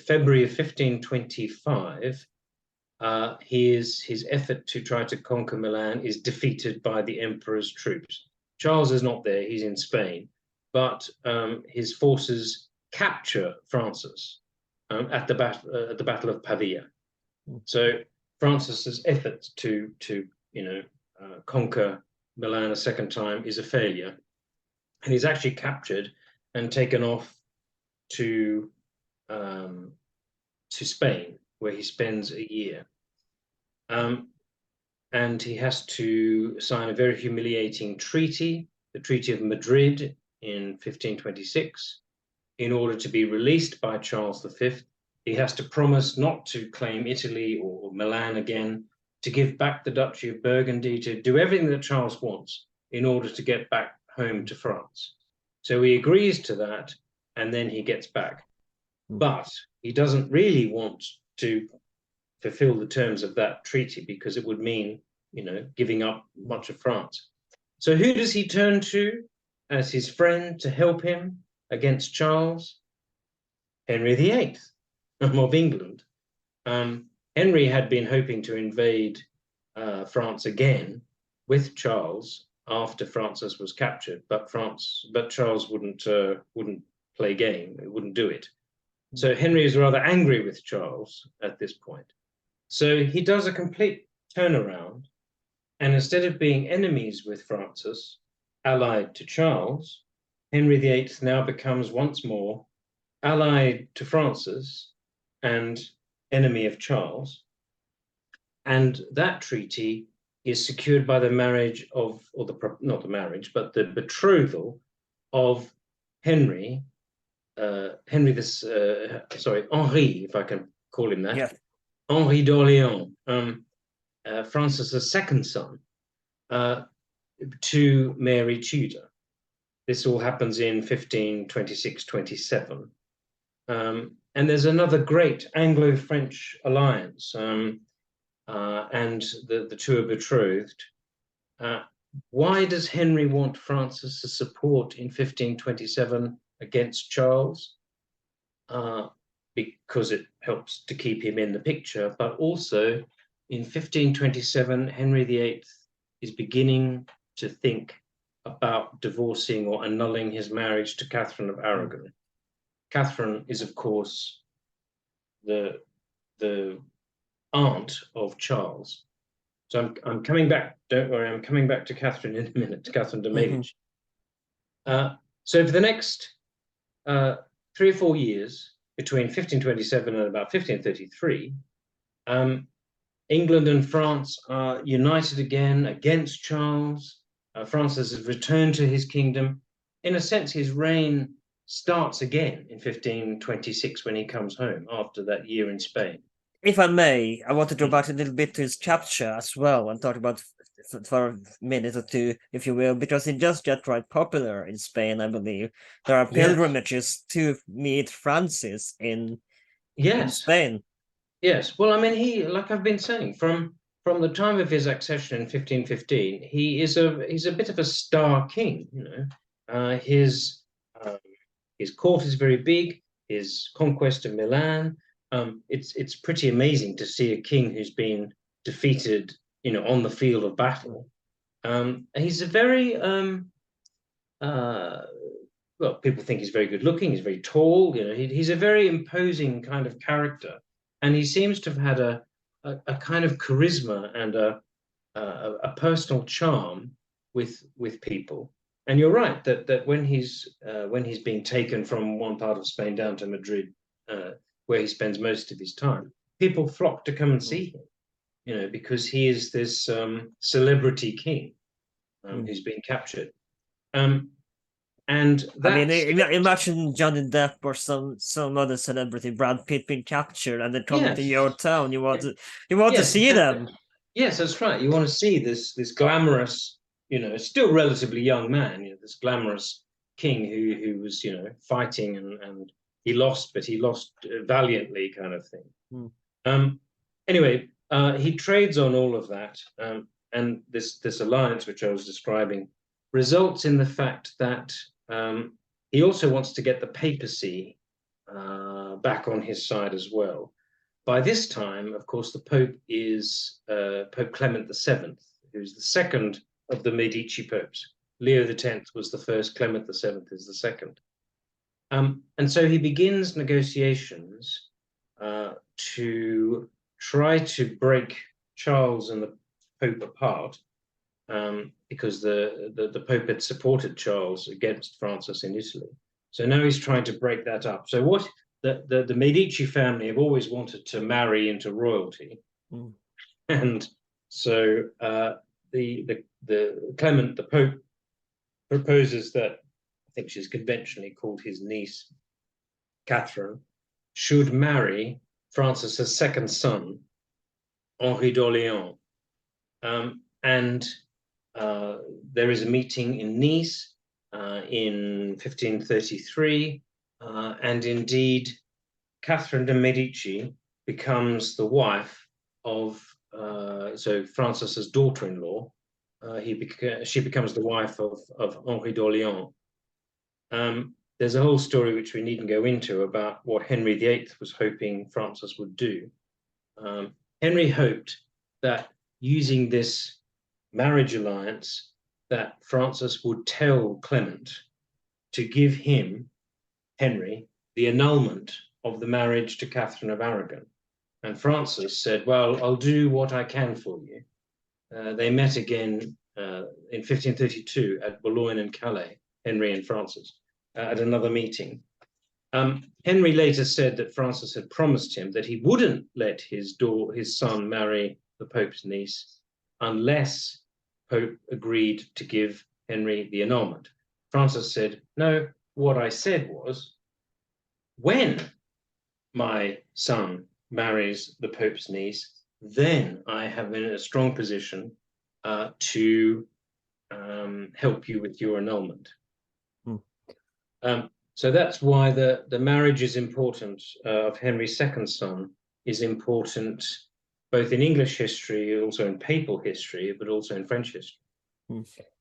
February of 1525, his effort to try to conquer Milan is defeated by the emperor's troops. Charles is not there, he's in Spain, but his forces capture Francis at the Battle of Pavia. So Francis's effort to conquer Milan a second time is a failure, and he's actually captured and taken off to Spain, where he spends a year. And he has to sign a very humiliating treaty, the Treaty of Madrid in 1526, in order to be released by Charles V. He has to promise not to claim Italy or Milan again, to give back the Duchy of Burgundy, to do everything that Charles wants in order to get back home to France. So he agrees to that, and then he gets back. But he doesn't really want to fulfill the terms of that treaty, because it would mean, giving up much of France. So who does he turn to as his friend to help him against Charles? Henry VIII of England. Henry had been hoping to invade France again with Charles after Francis was captured, but Charles wouldn't play game. He wouldn't do it. So Henry is rather angry with Charles at this point. So he does a complete turnaround, and instead of being enemies with Francis, allied to Charles, Henry VIII now becomes once more allied to Francis and enemy of Charles. And that treaty is secured by the marriage of, not the marriage, but the betrothal of Henry, Henry, if I can call him that. Yeah. Henry d'Orléans, Francis's second son, to Mary Tudor. This all happens in 1526-27. And there's another great Anglo-French alliance, and the two are betrothed. Why does Henry want Francis's support in 1527 against Charles? Because it helps to keep him in the picture, but also in 1527, Henry VIII is beginning to think about divorcing or annulling his marriage to Catherine of Aragon. Catherine is, of course, the aunt of Charles. So I'm coming back. Don't worry, I'm coming back to Catherine in a minute. To Catherine De Medici. So for the next 3 or 4 years, between 1527 and about 1533, England and France are united again against Charles. Francis has returned to his kingdom. In a sense, his reign starts again in 1526 when he comes home after that year in Spain. If I may, I want to go back a little bit to his capture as well and talk about for a minute or two, if you will, because it just got quite popular in Spain, I believe. There are pilgrimages to meet Francis in Spain. Yes. Well, I mean, he, like I've been saying, from the time of his accession in 1515, he's a bit of a star king. You know, his court is very big. His conquest of Milan. It's pretty amazing to see a king who's been defeated, you know, on the field of battle. He's a very well, people think he's very good looking. He's very tall. You know, he's a very imposing kind of character, and he seems to have had a kind of charisma and a personal charm with people. And you're right that when he's being taken from one part of Spain down to Madrid, where he spends most of his time, people flock to come and see him, you know, because he is this celebrity king who's been captured. And I mean, imagine Johnny Depp or some other celebrity, Brad Pitt, being captured and then coming to your town. You want to see them. Yes, that's right. You want to see this glamorous, you know, still relatively young man, you know, this glamorous king who was, you know, fighting and he lost, but he lost valiantly, kind of thing. Anyway, he trades on all of that, and this alliance, which I was describing, results in the fact that he also wants to get the papacy back on his side as well. By this time, of course, the Pope is Pope Clement VII, who's the second of the Medici popes. Leo X was the first, Clement VII is the second. And so he begins negotiations to try to break Charles and the Pope apart, because the Pope had supported Charles against Francis in Italy. So now he's trying to break that up. So what the Medici family have always wanted to marry into royalty, and so the Clement, the Pope, proposes that, I think she's conventionally called his niece, Catherine, should marry Francis's second son, Henri d'Orléans. And there is a meeting in Nice in 1533, and indeed Catherine de Medici becomes the wife of so Francis's daughter-in-law. She becomes the wife of Henri d'Orléans. There's a whole story which we needn't go into about what Henry VIII was hoping Francis would do. Henry hoped that using this marriage alliance, that Francis would tell Clement to give him, Henry, the annulment of the marriage to Catherine of Aragon. And Francis said, well, I'll do what I can for you. They met again in 1532 at Boulogne and Calais, Henry and Francis, at another meeting. Henry later said that Francis had promised him that he wouldn't let his son marry the Pope's niece unless Pope agreed to give Henry the annulment. Francis said, no, what I said was, when my son marries the Pope's niece, then I have been in a strong position to help you with your annulment. So that's why the marriage is important, of Henry's second son is important, both in English history, also in papal history, but also in French history.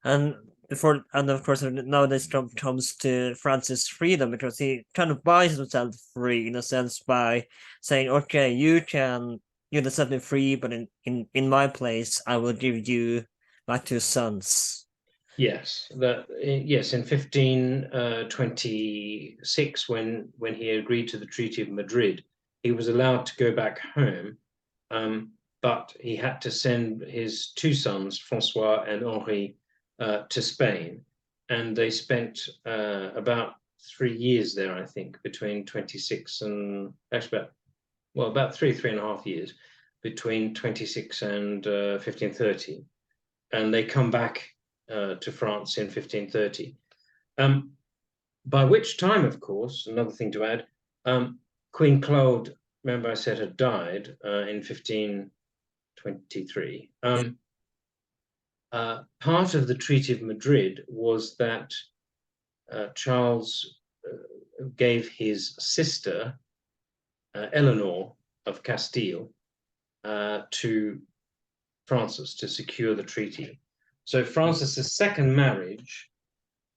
And of course nowadays comes to Francis' freedom, because he kind of buys himself free in a sense by saying, okay, you can set me free, but in my place I will give you my two sons. Yes, yes, in 1526, when he agreed to the Treaty of Madrid, he was allowed to go back home, but he had to send his two sons, Francois and Henri, to Spain, and they spent about 3 years there, I think, between 26 and actually about 3.5 years between 26 and 1530, and they come back to France in 1530. By which time, of course, another thing to add, Queen Claude, remember I said, had died in 1523. Part of the Treaty of Madrid was that Charles gave his sister, Eleanor of Castile, to Francis to secure the treaty. So Francis's second marriage,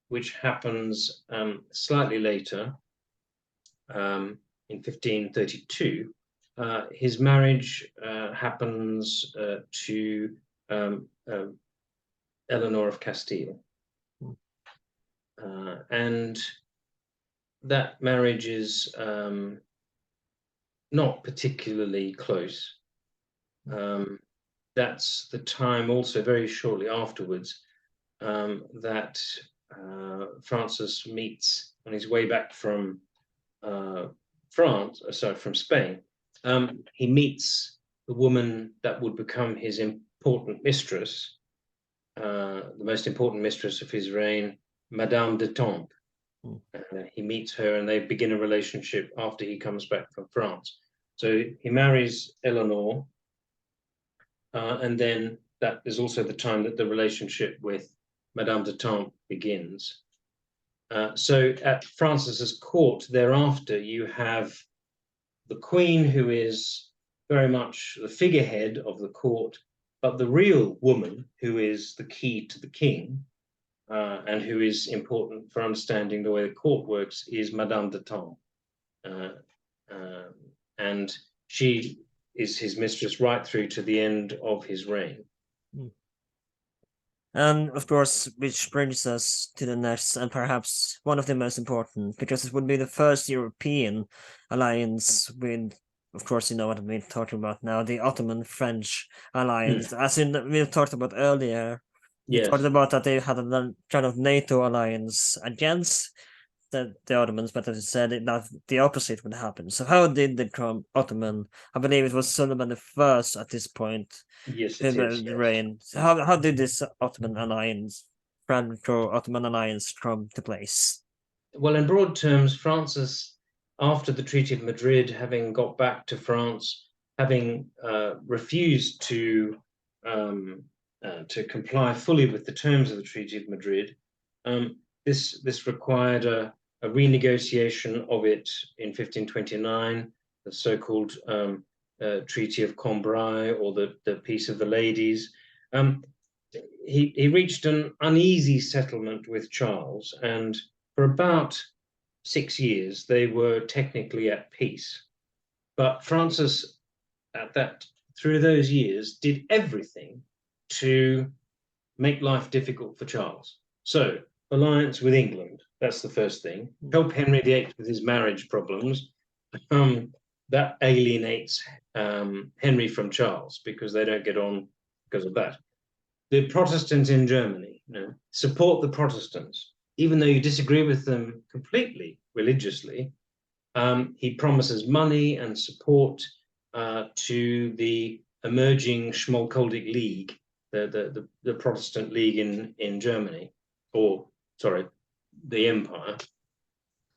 which happens slightly later, in 1532, his marriage happens to Eleanor of Castile. And that marriage is not particularly close. That's the time also very shortly afterwards that Francis meets on his way back from from Spain. He meets the woman that would become his important mistress, the most important mistress of his reign, Madame d'Etampes. He meets her and they begin a relationship after he comes back from France. So he marries Eleanor, and then that is also the time that the relationship with Madame d'Etampes begins. So at Francis's court thereafter, you have the Queen, who is very much the figurehead of the court, but the real woman who is the key to the king, and who is important for understanding the way the court works, is Madame d'Etampes. And she is his mistress right through to the end of his reign. And of course, which brings us to the next and perhaps one of the most important, because it would be the first European alliance with, of course, you know what we're talking about now, the Ottoman-French alliance. As we talked about earlier, we talked about that they had a kind of NATO alliance against the Ottomans, but as you said, that the opposite would happen. So how did the Ottoman, I believe it was Suleiman the First at this point, yes, it is, reign. So how did this Ottoman alliance, Franco-Ottoman alliance, come to place? Well, in broad terms, Francis, after the Treaty of Madrid, having got back to France, having refused to comply fully with the terms of the Treaty of Madrid, this required a renegotiation of it in 1529, the so-called Treaty of Cambrai, or the Peace of the Ladies. He reached an uneasy settlement with Charles, and for about 6 years they were technically at peace. But Francis, through those years, did everything to make life difficult for Charles. So, alliance with England, that's the first thing. Help Henry VIII with his marriage problems. That alienates Henry from Charles, because they don't get on because of that. The Protestants in Germany, support the Protestants, even though you disagree with them completely religiously. He promises money and support to the emerging Schmalkaldic League, the Protestant League in Germany, or sorry, the Empire.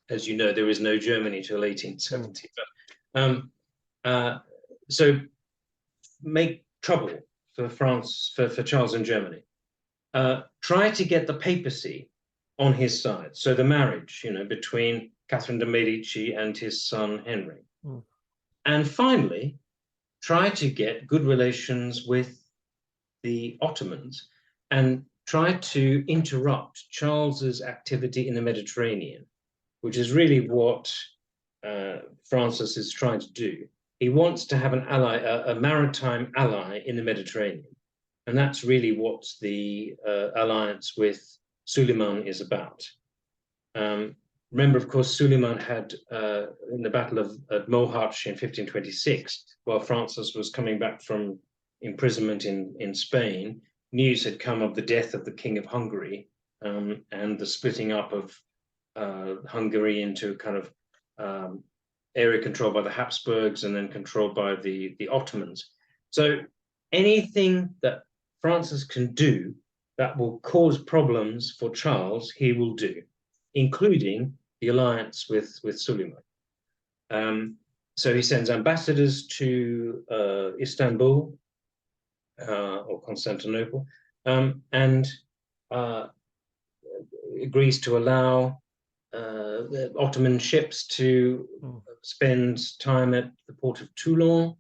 As you know, there is no Germany till 1870. So make trouble for France, for Charles in Germany. Try to get the papacy on his side. So the marriage, between Catherine de Medici and his son Henry. And finally, try to get good relations with the Ottomans and try to interrupt Charles's activity in the Mediterranean, which is really what Francis is trying to do. He wants to have an ally, a maritime ally in the Mediterranean. And that's really what the alliance with Suleiman is about. Remember, of course, Suleiman had, in the Battle of Mohacs in 1526, while Francis was coming back from imprisonment in Spain, news had come of the death of the King of Hungary, and the splitting up of Hungary into kind of area controlled by the Habsburgs and then controlled by the Ottomans. So anything that Francis can do that will cause problems for Charles, he will do, including the alliance with Suleiman. So he sends ambassadors to Istanbul or Constantinople, and agrees to allow the Ottoman ships to spend time at the port of Toulon.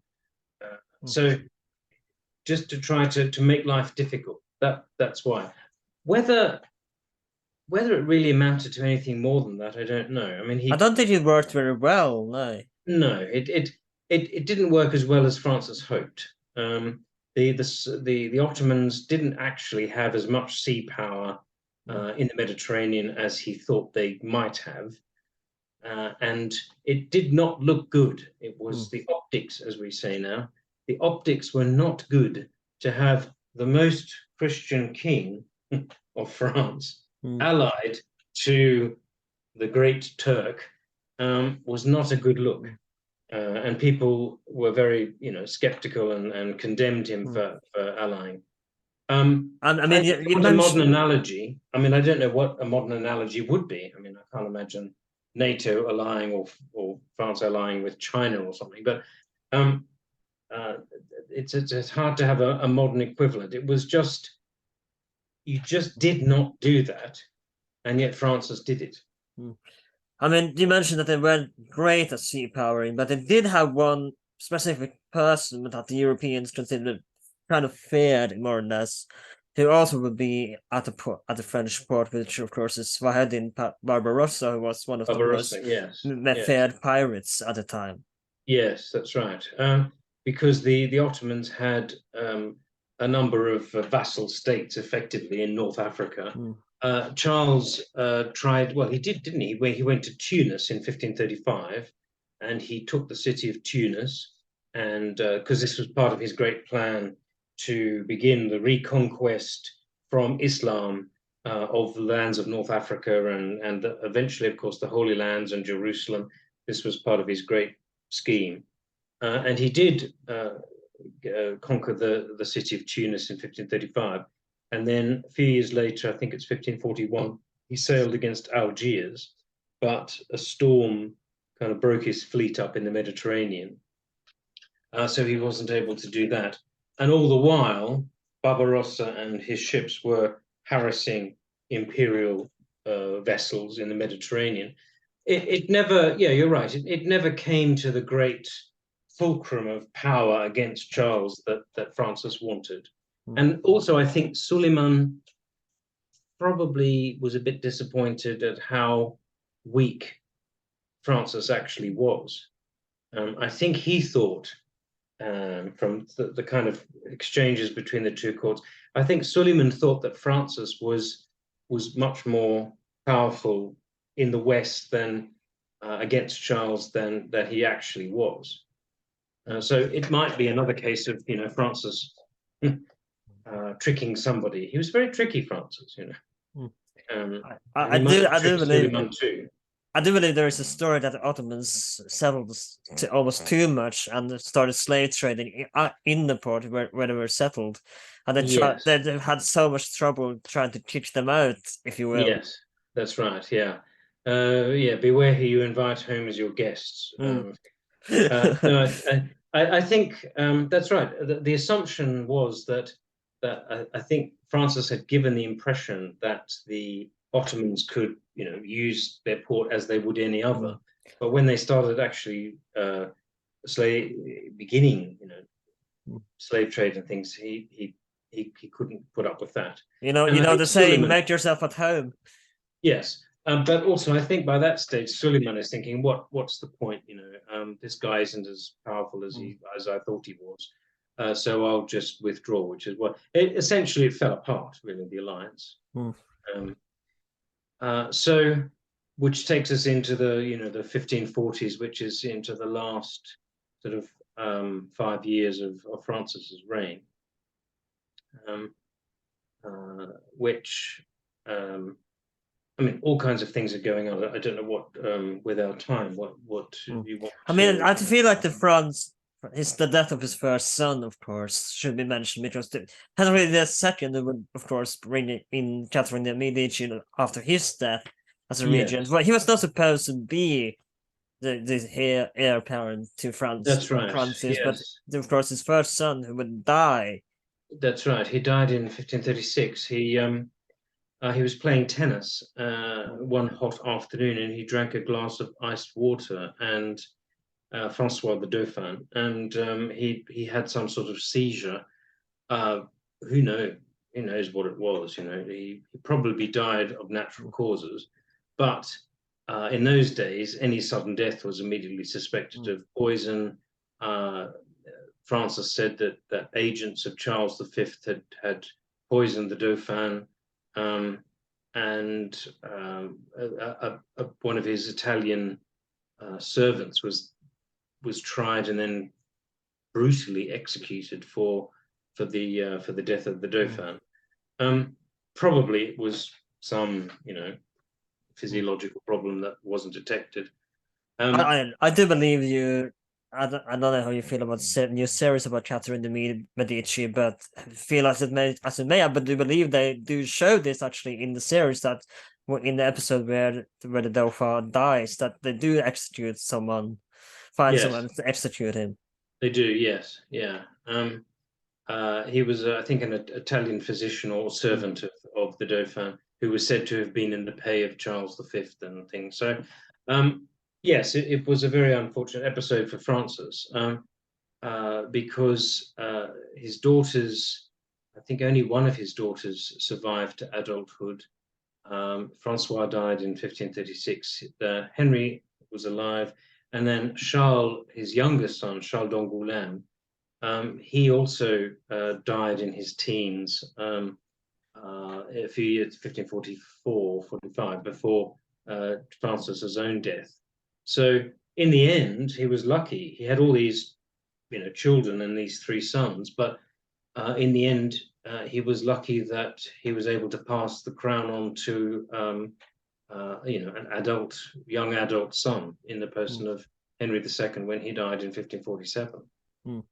So just to try to make life difficult. That's why. Whether it really amounted to anything more than that, I don't know. I mean, I don't think it worked very well. No, it didn't work as well as Francis hoped. The Ottomans didn't actually have as much sea power in the Mediterranean as he thought they might have, and it did not look good. It was the optics, as we say now. The optics were not good to have the most Christian king of France allied to the Great Turk. Was not a good look. And people were very, skeptical and condemned him for allying. and I mean, you a mentioned modern analogy. I mean, I don't know what a modern analogy would be. I mean, I can't imagine NATO allying or France allying with China or something. But it's hard to have a modern equivalent. It was just, you just did not do that, and yet Francis did it. I mean, you mentioned that they weren't great at sea powering, but they did have one specific person that the Europeans considered kind of feared more or less, who also would be at the French port, which of course is Vahedin Barbarossa, who was one of the most feared pirates at the time. Yes, that's right. Because the Ottomans had a number of vassal states effectively in North Africa. Charles tried, well, he did, didn't he? He went to Tunis in 1535, and he took the city of Tunis, and because this was part of his great plan to begin the reconquest from Islam of the lands of North Africa and eventually, of course, the Holy Lands and Jerusalem. This was part of his great scheme. And he did conquer the city of Tunis in 1535. And then a few years later, I think it's 1541, he sailed against Algiers, but a storm kind of broke his fleet up in the Mediterranean. So he wasn't able to do that. And all the while, Barbarossa and his ships were harassing imperial vessels in the Mediterranean. It never, yeah, you're right. It never came to the great fulcrum of power against Charles that Francis wanted. And also, I think Suleiman probably was a bit disappointed at how weak Francis actually was. I think he thought, from the kind of exchanges between the two courts, I think Suleiman thought that Francis was much more powerful in the West than against Charles than that he actually was. So it might be another case of Francis tricking somebody. He was very tricky, Francis. I do believe too. I do believe there is a story that the Ottomans settled almost too much and started slave trading in the port where they were settled, and they had so much trouble trying to kick them out, if you will. Yes, that's right. Yeah, beware who you invite home as your guests. No, I think that's right. The assumption was that I think Francis had given the impression that the Ottomans could, use their port as they would any other. But when they started actually beginning, slave trade and things, he couldn't put up with that. The saying, make yourself at home. Yes. But also, I think by that stage, Suleiman is thinking, what's the point? This guy isn't as powerful as I thought he was. so I'll just withdraw, which is what essentially it fell apart, really, the alliance. Mm. So, which takes us into the 1540s, which is into the last sort of 5 years of Francis's reign, which I mean, all kinds of things are going on. I don't know what with our time, what you want I mean, to. I feel like the death of his first son, of course, should be mentioned because Henry II would, of course, bring in Catherine de Medici after his death as a regent. Yes, But he was not supposed to be the heir apparent to that's right. Francis, but Yes, of course, his first son who would die. that's right. He died in 1536. He was playing tennis one hot afternoon, and he drank a glass of iced water, and Francois the Dauphin, and he had some sort of seizure. Uh, who knows? Who knows what it was? He probably died of natural causes, but in those days, any sudden death was immediately suspected of poison. Uh, Francis said that agents of Charles V had poisoned the Dauphin, and one of his Italian servants was tried and then brutally executed for the death of the Dauphin. Probably it was some physiological problem that wasn't detected. I do believe you. I don't know how you feel about new series about Catherine de Medici, but I feel as it may, but do believe they do show this actually in the series that in the episode where the Dauphin dies, that they do execute someone, find Yes, someone to execute him. they do. Yes, yeah. He was, I think, an Italian physician or servant of the Dauphin who was said to have been in the pay of Charles V and things. So, yes, it was a very unfortunate episode for Francis because his daughters, I think only one of his daughters survived to adulthood. Francois died in 1536. Henry was alive. And then Charles, his youngest son, Charles d'Angoulême, he also died in his teens, a few years, 1544, 45, before Francis's own death. So in the end, he was lucky. He had all these, children and these three sons, but in the end, he was lucky that he was able to pass the crown on to, an young adult son in the person of Henry II when he died in 1547. And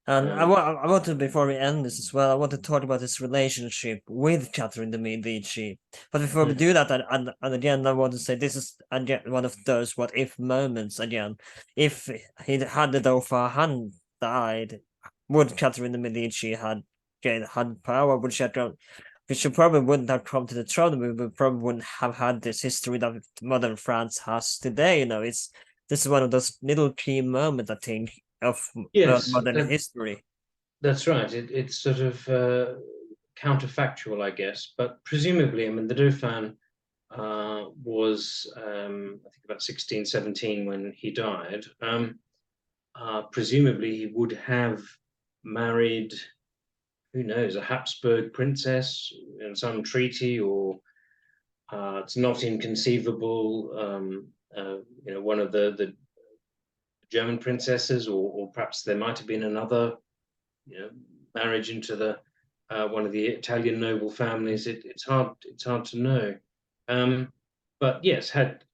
Um, I want to, before we end this as well, I want to talk about his relationship with Catherine de Medici. But before we do that, and again, I want to say this is again one of those what if moments again. If he had the Dauphin hadn't died, would Catherine de Medici had power? Would she probably wouldn't have come to the throne. We probably wouldn't have had this history that modern France has today. This is one of those little key moments, I think, of yes, modern history. that's right. It's sort of counterfactual, I guess, but presumably, I mean, the Dauphin was, I think, about 16, 17 when he died. Presumably, he would have married, who knows, a Habsburg princess in some treaty, or it's not inconceivable, one of the German princesses, or perhaps there might have been another, marriage into the one of the Italian noble families. It's hard to know. But yes, had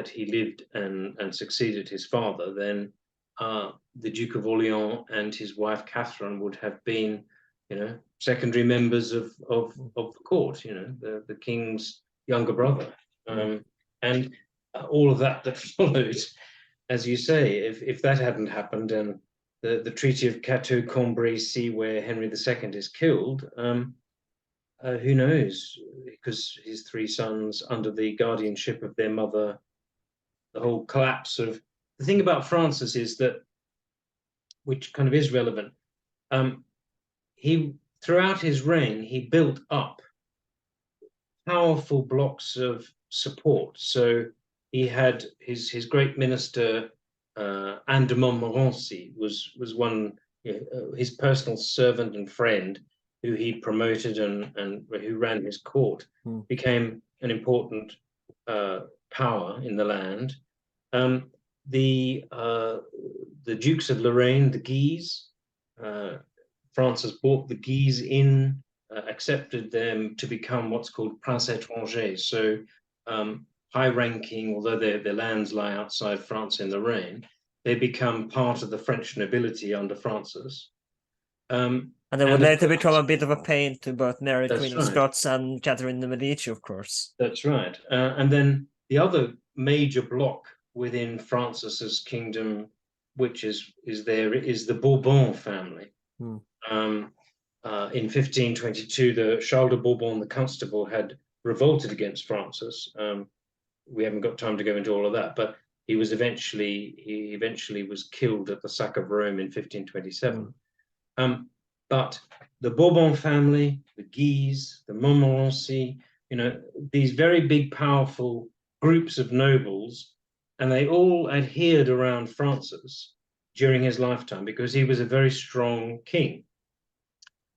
he lived and succeeded his father, then the Duke of Orleans and his wife Catherine would have been, secondary members of the court. The king's younger brother, and all of that followed. As you say, if that hadn't happened, and the Treaty of Cateau-Cambrésis, where Henry II is killed, who knows? Because his three sons, under the guardianship of their mother, the whole collapse of the thing about Francis is that, which kind of is relevant. He throughout his reign, he built up powerful blocks of support. So he had his great minister, Anne de Montmorency was one, his personal servant and friend, who he promoted and who ran his court, became an important power in the land. The Dukes of Lorraine, the Guise, Francis brought the Guise in, accepted them to become what's called princes étrangers, so high-ranking, although their lands lie outside France in Lorraine, they become part of the French nobility under Francis. And they would later course, become a bit of a pain to both Mary, Queen of right. Scots, and Catherine de Medici, of course. That's right. And then the other major block within Francis's kingdom, which is the Bourbon family. In 1522, the Charles de Bourbon, the constable, had revolted against Francis. We haven't got time to go into all of that, but he eventually was killed at the sack of Rome in 1527. But the Bourbon family, the Guise, the Montmorency, these very big, powerful groups of nobles, and they all adhered around Francis during his lifetime because he was a very strong king.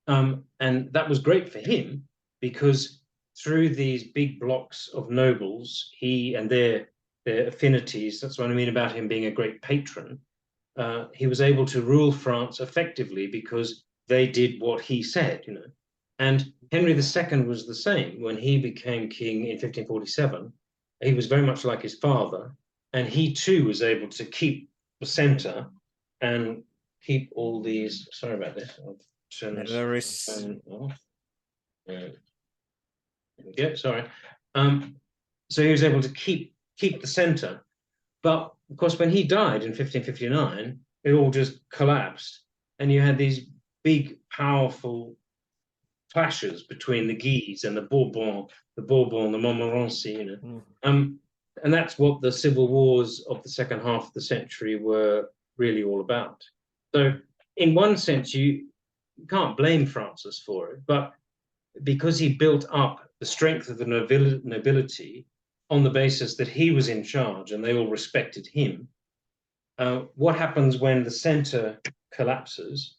And that was great for him because through these big blocks of nobles, he and their affinities, that's what I mean about him being a great patron, he was able to rule France effectively because they did what he said, And Henry II was the same. When he became king in 1547, he was very much like his father, and he too was able to keep the center and keep all these. Sorry about this. There is. There we go. Sorry. So he was able to keep the center, but of course, when he died in 1559, it all just collapsed, and you had these big, powerful clashes between the Guise and the Bourbon, the Montmorency, and that's what the civil wars of the second half of the century were really all about. So, in one sense, you can't blame Francis for it, but because he built up the strength of the nobility on the basis that he was in charge and they all respected him, what happens when the center collapses,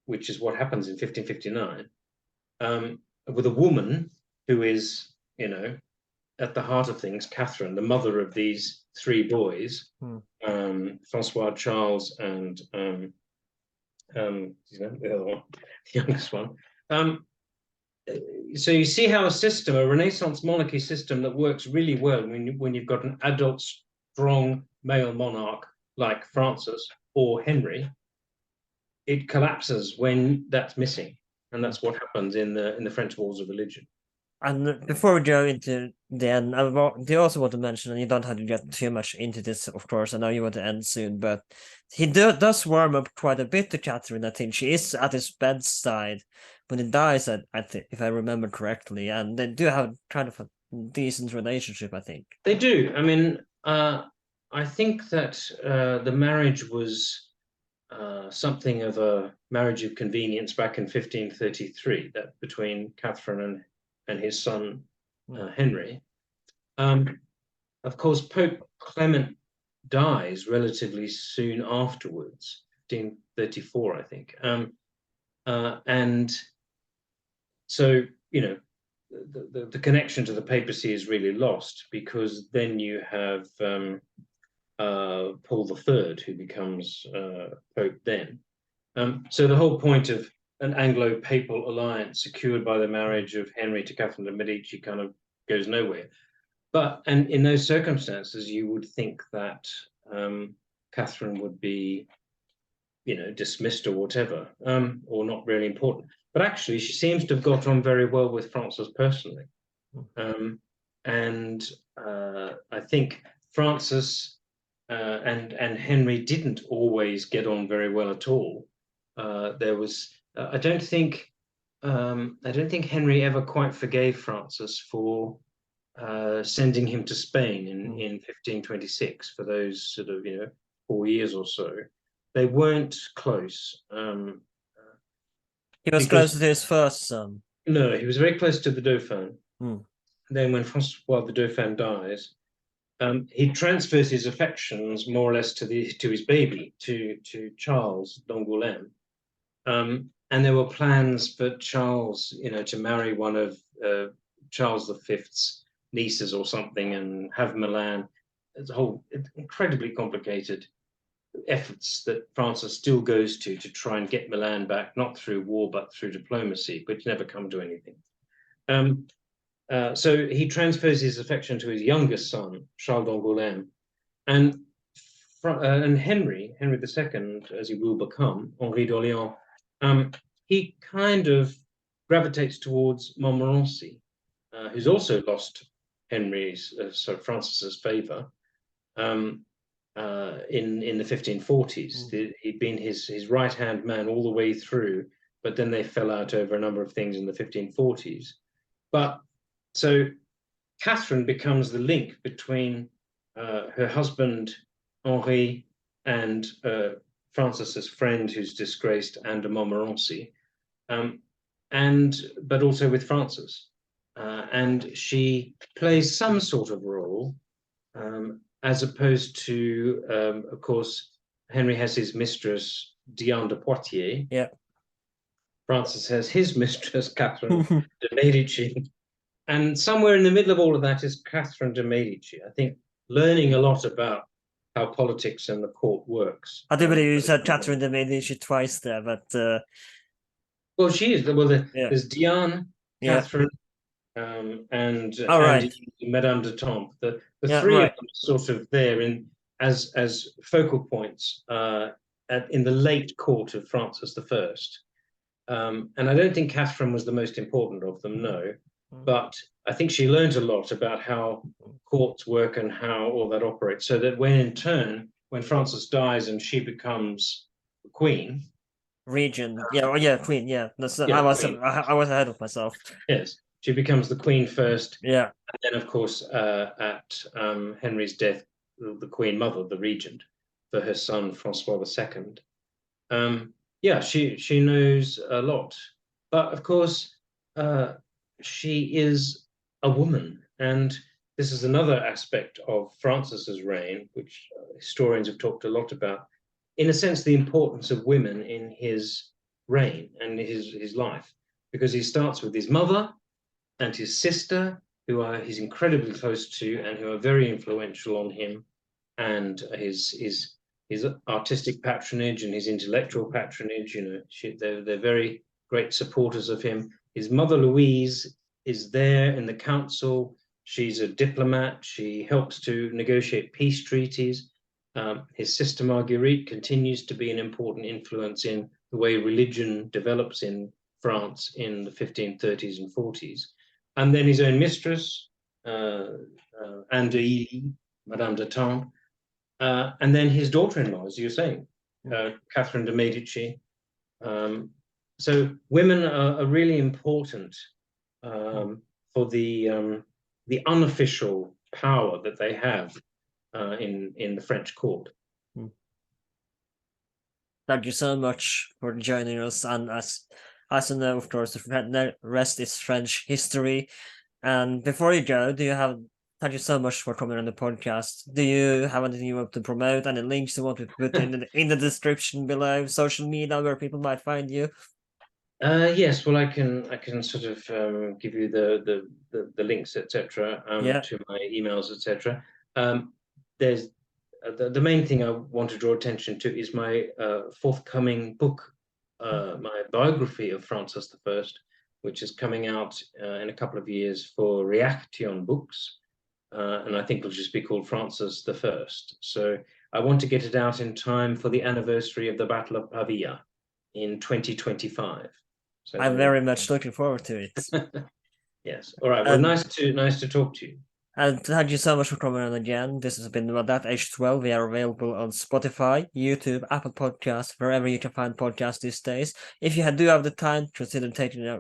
which is what happens in 1559, with a woman who is, at the heart of things, Catherine, the mother of these three boys, Francois, Charles, and the other one, the youngest one. So you see how a Renaissance monarchy system that works really well when you've got an adult, strong male monarch like Francis or Henry, it collapses when that's missing, and that's what happens in the French Wars of Religion. And before we go into the end, I do also want to mention, and you don't have to get too much into this, of course, I know you want to end soon, but he does warm up quite a bit to Catherine. I think she is at his bedside when he dies, I think, if I remember correctly, and they do have kind of a decent relationship, I think. They do. I mean, I think that the marriage was something of a marriage of convenience back in 1533, that between Catherine and his son Henry. Of course, Pope Clement dies relatively soon afterwards, 1534, I think. And so, the connection to the papacy is really lost, because then you have Paul III, who becomes Pope then. So the whole point of an Anglo-Papal alliance secured by the marriage of Henry to Catherine de Medici kind of goes nowhere. And in those circumstances, you would think that Catherine would be, dismissed or whatever, or not really important. But actually, she seems to have got on very well with Francis personally. And I think Francis and Henry didn't always get on very well at all. There was, I don't think Henry ever quite forgave Francis for sending him to Spain in 1526 for those sort of 4 years or so. They weren't close. He was close to his first son. No, he was very close to the Dauphin. Then when Francois the Dauphin dies, he transfers his affections more or less to his baby, to Charles d'Angoulême, And there were plans for Charles, to marry one of Charles V's nieces or something and have Milan. It's a whole incredibly complicated efforts that Francis still goes to try and get Milan back, not through war, but through diplomacy, but never come to anything. So he transfers his affection to his youngest son, Charles d'Angoulême, and Henry II, as he will become, Henri d'Orléans, he kind of gravitates towards Montmorency, who's also lost Francis's favor in the 1540s. He'd been his right-hand man all the way through, but then they fell out over a number of things in the 1540s. But so Catherine becomes the link between her husband Henri and Francis's friend who's disgraced, Anne de Montmorency, but also with Francis. And she plays some sort of role, as opposed to, of course, Henry has his mistress, Diane de Poitiers. Yeah. Francis has his mistress, Catherine de Medici. And somewhere in the middle of all of that is Catherine de Medici, I think, learning a lot about how politics and the court works. I do believe you said Catherine de Medici twice there, but... well, she is. Well, there's Diane, Catherine, and Madame d'Etampes. The three of them sort of there as focal points in the late court of Francis I. And I don't think Catherine was the most important of them, no. But I think she learned a lot about how courts work and how all that operates, so that when Francis dies and she becomes queen, queen, I was ahead of myself. Yes, she becomes the queen first. Yeah, and then of course at Henry's death, the queen mother, the regent, for her son Francois II. She knows a lot, but of course she is a woman, and this is another aspect of Francis's reign, which historians have talked a lot about. In a sense, the importance of women in his reign and his life, because he starts with his mother and his sister, who he's incredibly close to and who are very influential on him, and his artistic patronage and his intellectual patronage. They're very great supporters of him. His mother Louise is there in the council. She's a diplomat. She helps to negotiate peace treaties. His sister Marguerite continues to be an important influence in the way religion develops in France in the 1530s and 40s. And then his own mistress, Anne de Madame d'Etampes, and then his daughter-in-law, as you were saying, Catherine de Medici. So women are really important for the unofficial power that they have in the French court. Thank you so much for joining us. And as you know, of course, the rest is French history. And before you go, thank you so much for coming on the podcast. Do you have anything you want to promote? Any links you want to put in the description below? Social media where people might find you? Yes, well, I can sort of give you the links, etc. To my emails, etc. There's the main thing I want to draw attention to is my forthcoming book, my biography of Francis I, which is coming out in a couple of years for Reaction Books, and I think it'll just be called Francis I. So I want to get it out in time for the anniversary of the Battle of Pavia in 2025. So I'm very much looking forward to it. Yes. All right. Well, nice to talk to you. And thank you so much for coming on again. This has been That Age 12. We are available on Spotify, YouTube, Apple Podcasts, wherever you can find podcasts these days. If you do have the time, consider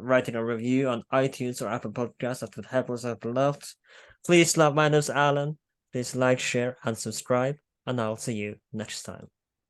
writing a review on iTunes or Apple Podcasts. That would help us out a lot. Please love. My name's Alan. Please like, share, and subscribe. And I'll see you next time.